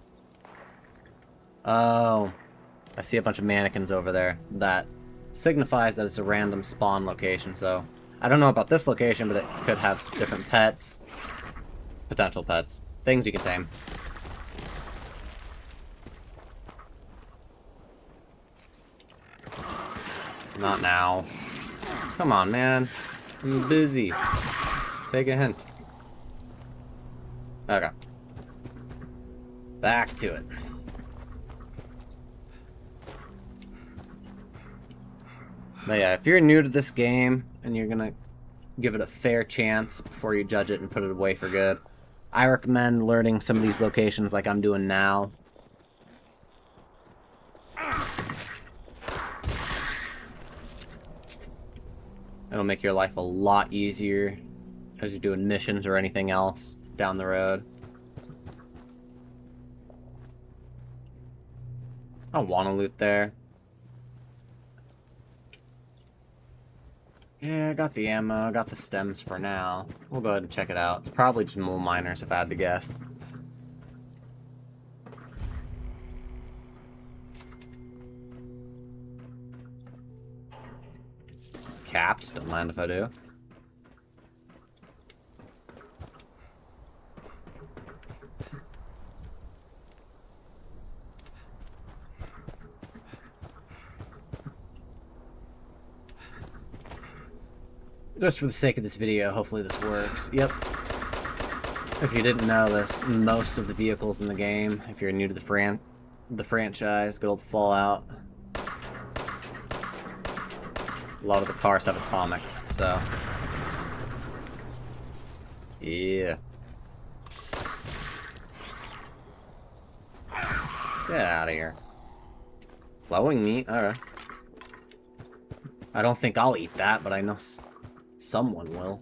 Oh. I see a bunch of mannequins over there. That signifies that it's a random spawn location, so... I don't know about this location, but it could have different pets. Potential pets. Things you can tame. Not now. Come on, man. I'm busy. Take a hint. Okay. Back to it. But yeah, if you're new to this game and you're gonna give it a fair chance before you judge it and put it away for good, I recommend learning some of these locations like I'm doing now. It'll make your life a lot easier as you're doing missions or anything else down the road. I don't want to loot there. Yeah, I got the ammo, I got the stems for now. We'll go ahead and check it out. It's probably just mole miners if I had to guess. Caps, don't mind if I do. Just for the sake of this video, hopefully this works. Yep. If you didn't know this, most of the vehicles in the game, if you're new to the franchise, good old Fallout, a lot of the cars have atomics, so yeah. Get out of here. Glowing meat? Alright. I don't think I'll eat that, but I know someone will.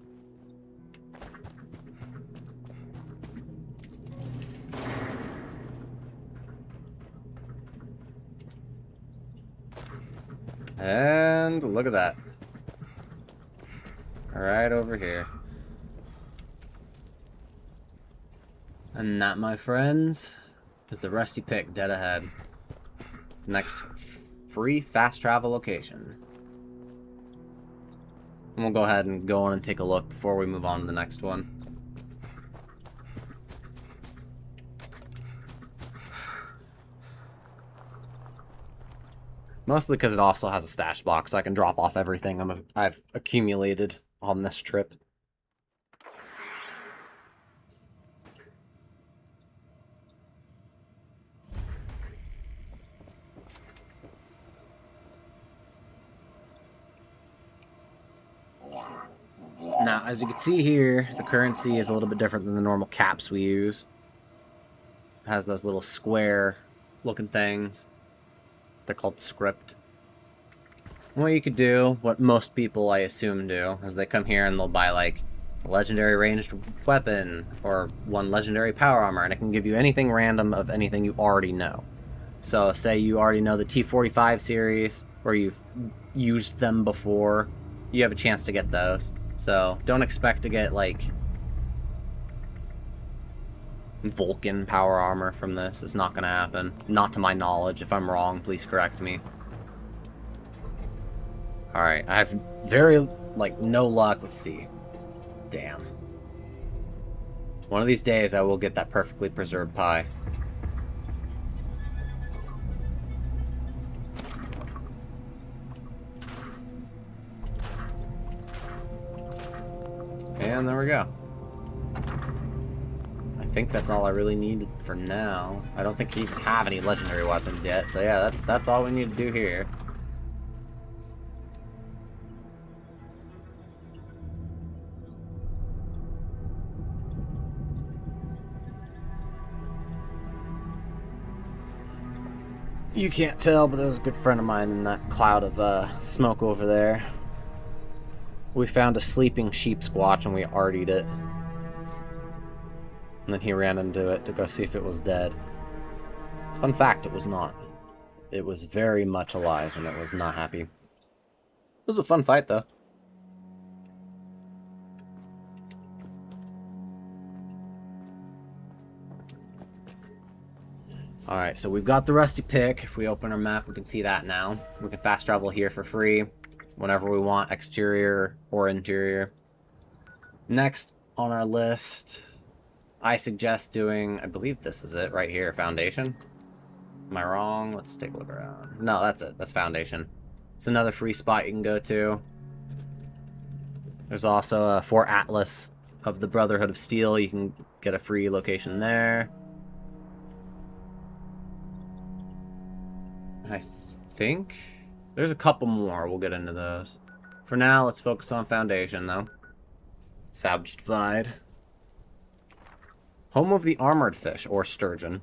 And look at that. Right over here. And that, my friends, is the Rusty Pick dead ahead. Next free fast travel location. And we'll go ahead and go on and take a look before we move on to the next one. Mostly because it also has a stash box, so I can drop off everything I've accumulated on this trip. Now, as you can see here, the currency is a little bit different than the normal caps we use. It has those little square-looking things. They're called script. What you could do, what most people, I assume, do, is they come here and they'll buy, like, a legendary ranged weapon, or one legendary power armor, and it can give you anything random of anything you already know. So, say you already know the T-45 series, or you've used them before, you have a chance to get those. So, don't expect to get, like, Vulcan power armor from this. It's not gonna happen. Not to my knowledge. If I'm wrong, please correct me. Alright, I have very, like, no luck. Let's see. Damn. One of these days I will get that perfectly preserved pie. And there we go. I think that's all I really needed for now. I don't think you even have any legendary weapons yet, so yeah, that's all we need to do here. You can't tell, but there's a good friend of mine in that cloud of smoke over there. We found a sleeping sheep squatch and we artied it. And then he ran into it to go see if it was dead. Fun fact, it was not. It was very much alive and it was not happy. It was a fun fight though. Alright, so we've got the Rusty Pick. If we open our map, we can see that now. We can fast travel here for free, whenever we want, exterior or interior. Next on our list, I suggest doing, I believe this is it right here, Foundation. Am I wrong? Let's take a look around. No, that's it. That's Foundation. It's another free spot you can go to. There's also a Fort Atlas of the Brotherhood of Steel. You can get a free location there. I think there's a couple more. We'll get into those. For now, let's focus on Foundation, though. Savage Divide. Home of the Armored Fish, or Sturgeon.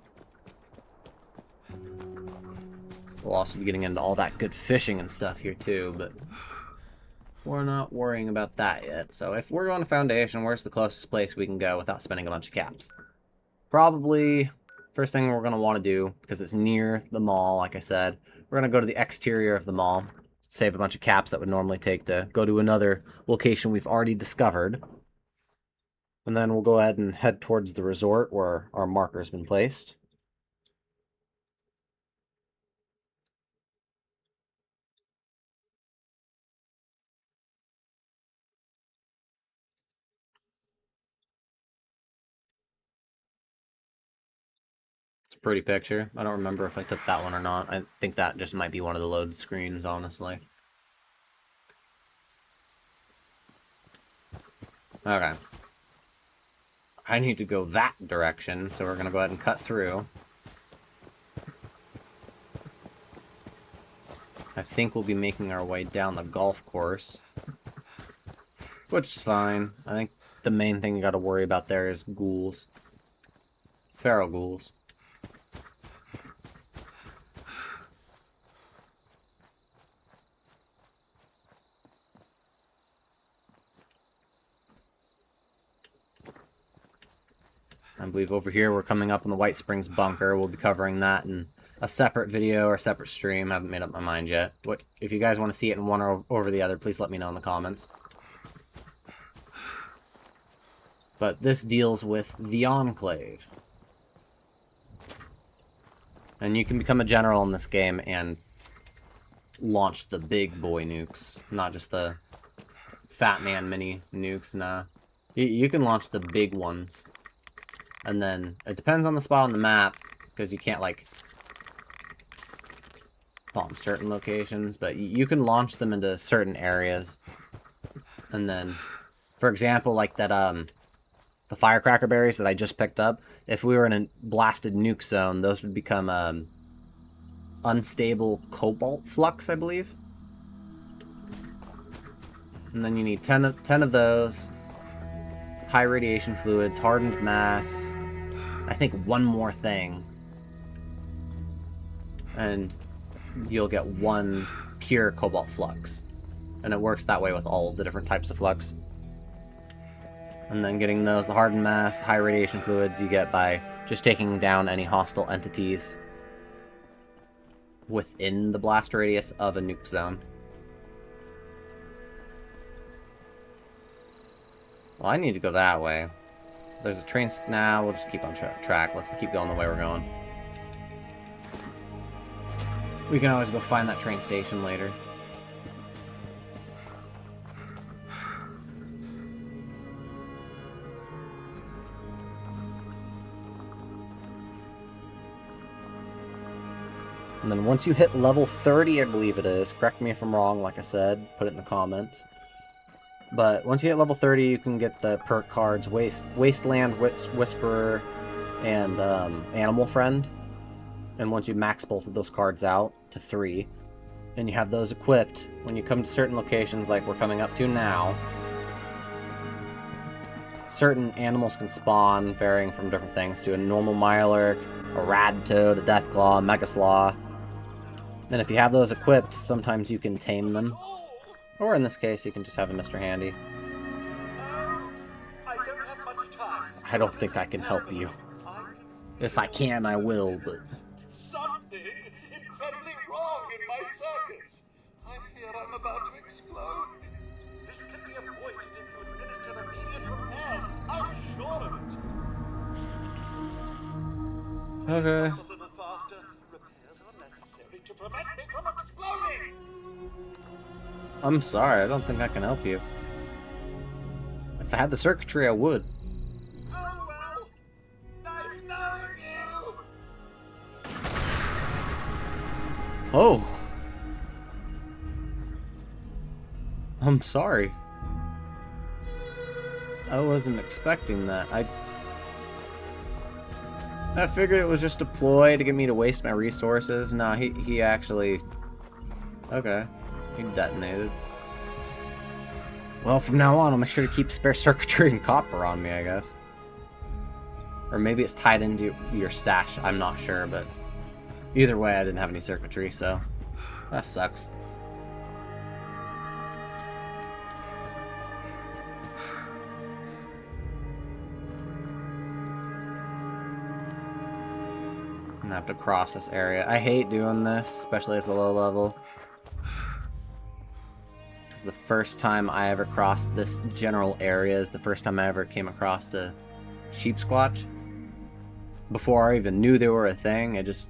We'll also be getting into all that good fishing and stuff here, too, but we're not worrying about that yet. So if we're going to Foundation, where's the closest place we can go without spending a bunch of caps? Probably, first thing we're going to want to do, because it's near the mall, like I said, we're going to go to the exterior of the mall, save a bunch of caps that would normally take to go to another location we've already discovered. And then we'll go ahead and head towards the resort where our marker's been placed. It's a pretty picture. I don't remember if I took that one or not. I think that just might be one of the load screens, honestly. Okay. I need to go that direction, so we're going to go ahead and cut through. I think we'll be making our way down the golf course. Which is fine. I think the main thing you got to worry about there is ghouls. Feral ghouls. I believe over here we're coming up on the White Springs bunker. We'll be covering that in a separate video or separate stream. I haven't made up my mind yet. If you guys want to see it in one or over the other, please let me know in the comments. But this deals with the Enclave. And you can become a general in this game and launch the big boy nukes, not just the Fat Man mini nukes. Nah, you can launch the big ones. And then, it depends on the spot on the map, because you can't, like, bomb certain locations, but you can launch them into certain areas. And then, for example, like that, the firecracker berries that I just picked up, if we were in a blasted nuke zone, those would become, unstable cobalt flux, I believe. And then you need 10 of those. High radiation fluids, hardened mass, I think one more thing, and you'll get one pure cobalt flux. And it works that way with all the different types of flux. And then getting those, the hardened mass, the high radiation fluids, you get by just taking down any hostile entities within the blast radius of a nuke zone. Well, I need to go that way. There's a train... Nah, we'll just keep on track. Let's keep going the way we're going. We can always go find that train station later. And then once you hit level 30, I believe it is, correct me if I'm wrong, like I said, put it in the comments. But once you hit level 30, you can get the perk cards Wasteland Whisperer and Animal Friend. And once you max both of those cards out to 3, and you have those equipped, when you come to certain locations like we're coming up to now, certain animals can spawn, varying from different things, to a normal Mirelurk, a Rad Toad, a Deathclaw, a Mega Sloth. And if you have those equipped, sometimes you can tame them. Or in this case, you can just have a Mr. Handy. I don't think I can help you. If I can, I will, but... Something incredibly wrong in my circuits. I fear I'm about to explode. This can be avoided if you administer immediate repairs. I'm sure of it. Okay. A little faster. Repairs are necessary to prevent me from exploding. I'm sorry, I don't think I can help you. If I had the circuitry, I would. Oh well. Nice knowing you. Oh. I'm sorry. I wasn't expecting that. I figured it was just a ploy to get me to waste my resources. No, he actually... Okay. He detonated. Well, from now on, I'll make sure to keep spare circuitry and copper on me, I guess. Or maybe it's tied into your stash, I'm not sure, but... Either way, I didn't have any circuitry, so... That sucks. I'm gonna have to cross this area. I hate doing this, especially as a low level. Because the first time I ever crossed this general area is the first time I ever came across a sheep squatch. Before I even knew they were a thing, it just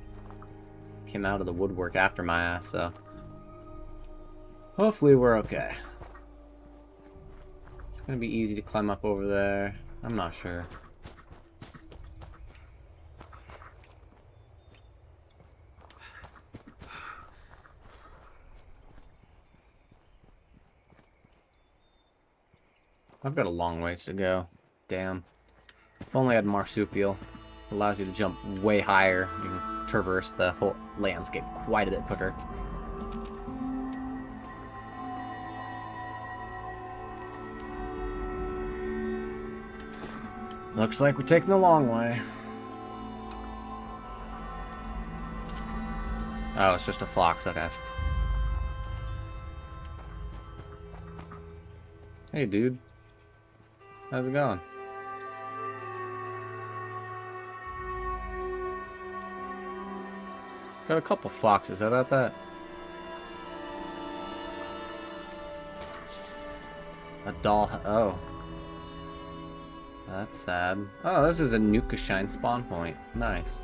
came out of the woodwork after my ass, so... Hopefully we're okay. It's gonna be easy to climb up over there. I'm not sure. I've got a long ways to go. Damn. If only I had marsupial. It allows you to jump way higher. You can traverse the whole landscape quite a bit quicker. Looks like we're taking the long way. Oh, it's just a fox, okay. Hey, dude. How's it going? Got a couple foxes, how about that? A doll, oh. That's sad. Oh, this is a Nukashine spawn point. Nice.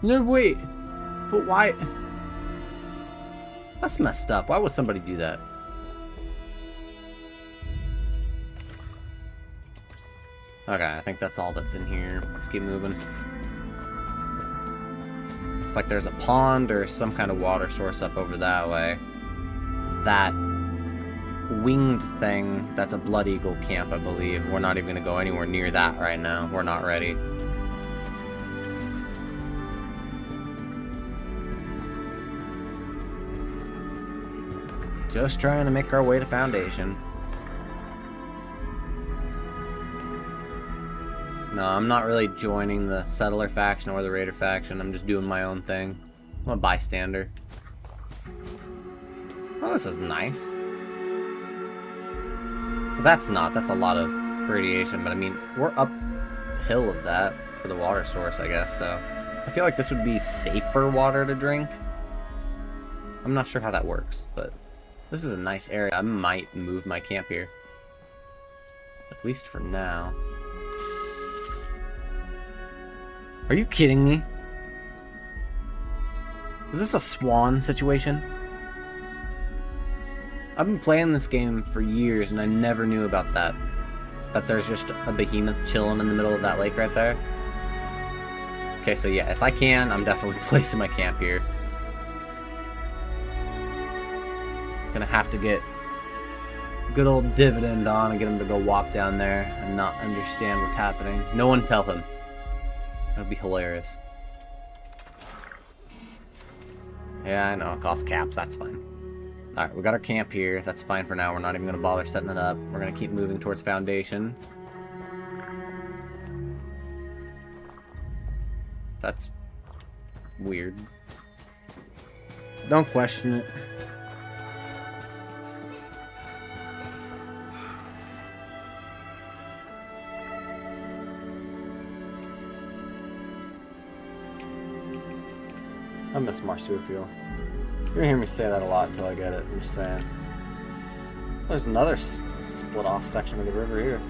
No, wait. But why? That's messed up. Why would somebody do that? Okay, I think that's all that's in here. Let's keep moving. Looks like there's a pond or some kind of water source up over that way. That winged thing, that's a Blood Eagle camp, I believe. We're not even going to go anywhere near that right now. We're not ready. Just trying to make our way to Foundation. No, I'm not really joining the Settler faction or the Raider faction. I'm just doing my own thing. I'm a bystander. Oh, this is nice. That's not. That's a lot of radiation, but I mean, we're uphill of that for the water source, I guess, so I feel like this would be safer water to drink. I'm not sure how that works, but this is a nice area. I might move my camp here. At least for now. Are you kidding me? Is this a Swan situation? I've been playing this game for years and I never knew about that. That there's just a behemoth chilling in the middle of that lake right there. Okay, so yeah, if I can, I'm definitely placing my camp here. Gonna have to get good old Dividend on and get him to go walk down there and not understand what's happening. No one tell him. That'd be hilarious. Yeah, I know, it costs caps, that's fine. Alright, we got our camp here. That's fine for now. We're not even going to bother setting it up. We're going to keep moving towards Foundation. That's weird. Don't question it. I miss Marsupial. You're gonna hear me say that a lot until I get it. I'm just saying. There's another split off section of the river here.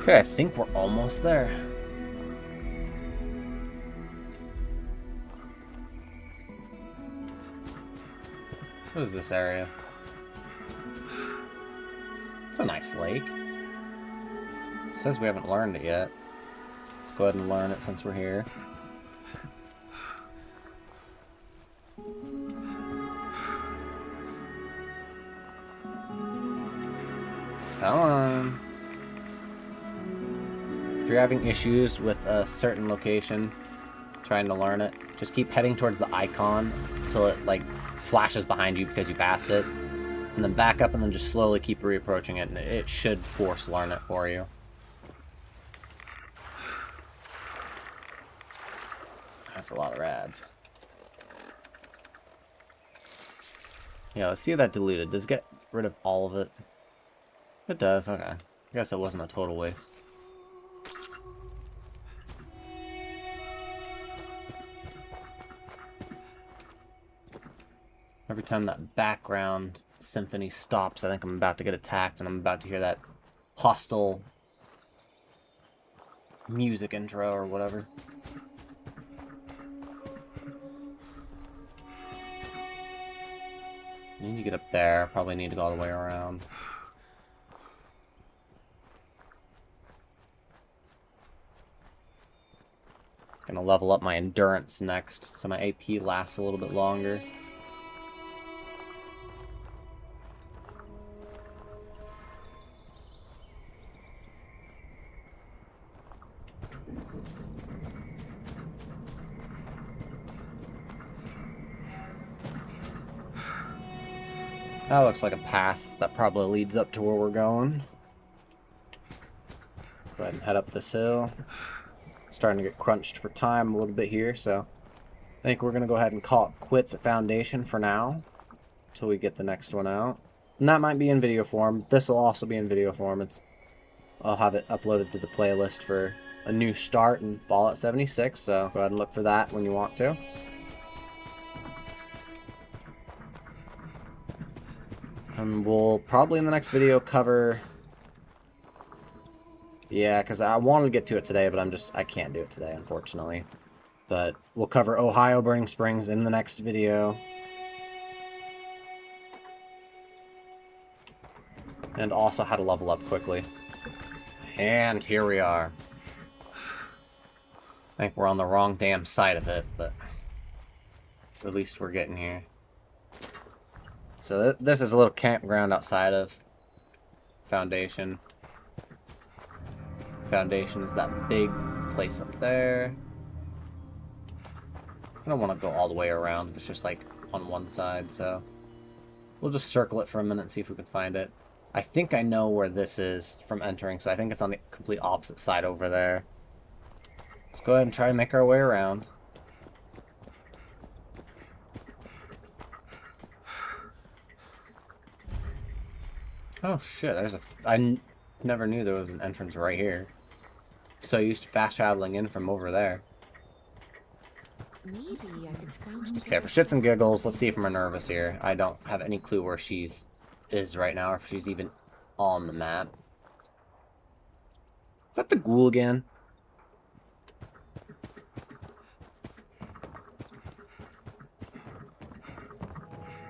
Okay, I think we're almost there. What is this area? It's a nice lake. It says we haven't learned it yet. Let's go ahead and learn it since we're here. Come on. If you're having issues with a certain location, trying to learn it, just keep heading towards the icon until it like flashes behind you because you passed it. And then back up and then just slowly keep reapproaching it and it should force learn it for you. That's a lot of rads. Yeah, let's see if that diluted. Does it get rid of all of it? It does, okay. I guess it wasn't a total waste. Every time that background symphony stops, I think I'm about to get attacked and I'm about to hear that hostile music intro or whatever. I need to get up there. Probably need to go all the way around. Gonna level up my endurance next, so my AP lasts a little bit longer. That looks like a path that probably leads up to where we're going. Go ahead and head up this hill. Starting to get crunched for time a little bit here, so I think we're going to go ahead and call it quits at Foundation for now, until we get the next one out. And that might be in video form. This will also be in video form. I'll have it uploaded to the playlist for a new start in Fallout 76, so go ahead and look for that when you want to. And we'll probably in the next video cover... Yeah, because I wanted to get to it today, but I can't do it today, unfortunately. But we'll cover Ohio Burning Springs in the next video. And also how to level up quickly. And here we are. I think we're on the wrong damn side of it, but at least we're getting here. So this is a little campground outside of Foundation. Foundation is that big place up there. I don't want to go all the way around if it's just like on one side, so we'll just circle it for a minute and see if we can find it. I think I know where this is from entering, so I think it's on the complete opposite side over there. Let's go ahead and try to make our way around. Oh shit, I never knew there was an entrance right here. So used to fast traveling in from over there. Maybe I could scrounge Okay, for shits and giggles, let's see if Minerva's here. I don't have any clue where she's is right now, or if she's even on the map. Is that the ghoul again?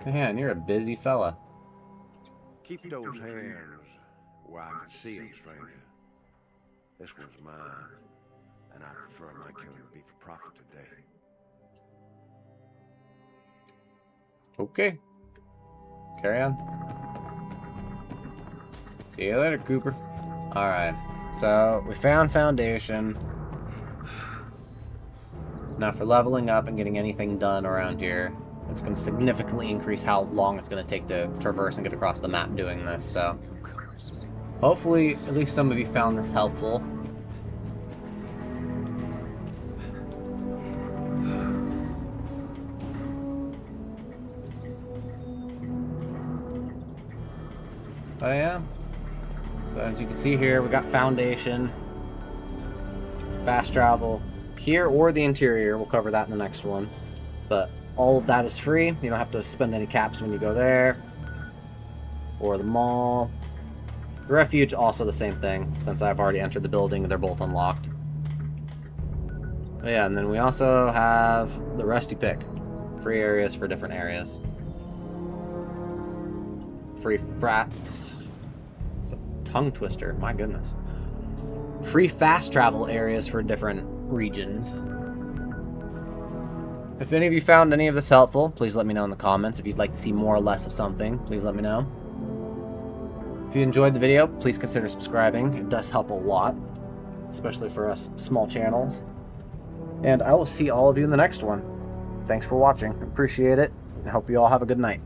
Man, you're a busy fella. Keep those hands where I can see them, stranger. This one's mine, and I prefer my killing to be for profit today. Okay. Carry on. See you later, Cooper. Alright. So, we found Foundation. Now for leveling up and getting anything done around here, it's going to significantly increase how long it's going to take to traverse and get across the map doing this, so... Hopefully, at least some of you found this helpful. Oh yeah. So as you can see here, we got Foundation, fast travel here or the interior. We'll cover that in the next one. But all of that is free. You don't have to spend any caps when you go there. Or the mall. The refuge, also the same thing. Since I've already entered the building, they're both unlocked. But yeah, and then we also have the Rusty Pick. Free areas for different areas. Free It's a tongue twister, my goodness. Free fast travel areas for different regions. If any of you found any of this helpful, please let me know in the comments. If you'd like to see more or less of something, please let me know. If you enjoyed the video, please consider subscribing. It does help a lot, especially for us small channels. And I will see all of you in the next one. Thanks for watching. Appreciate it, and hope you all have a good night.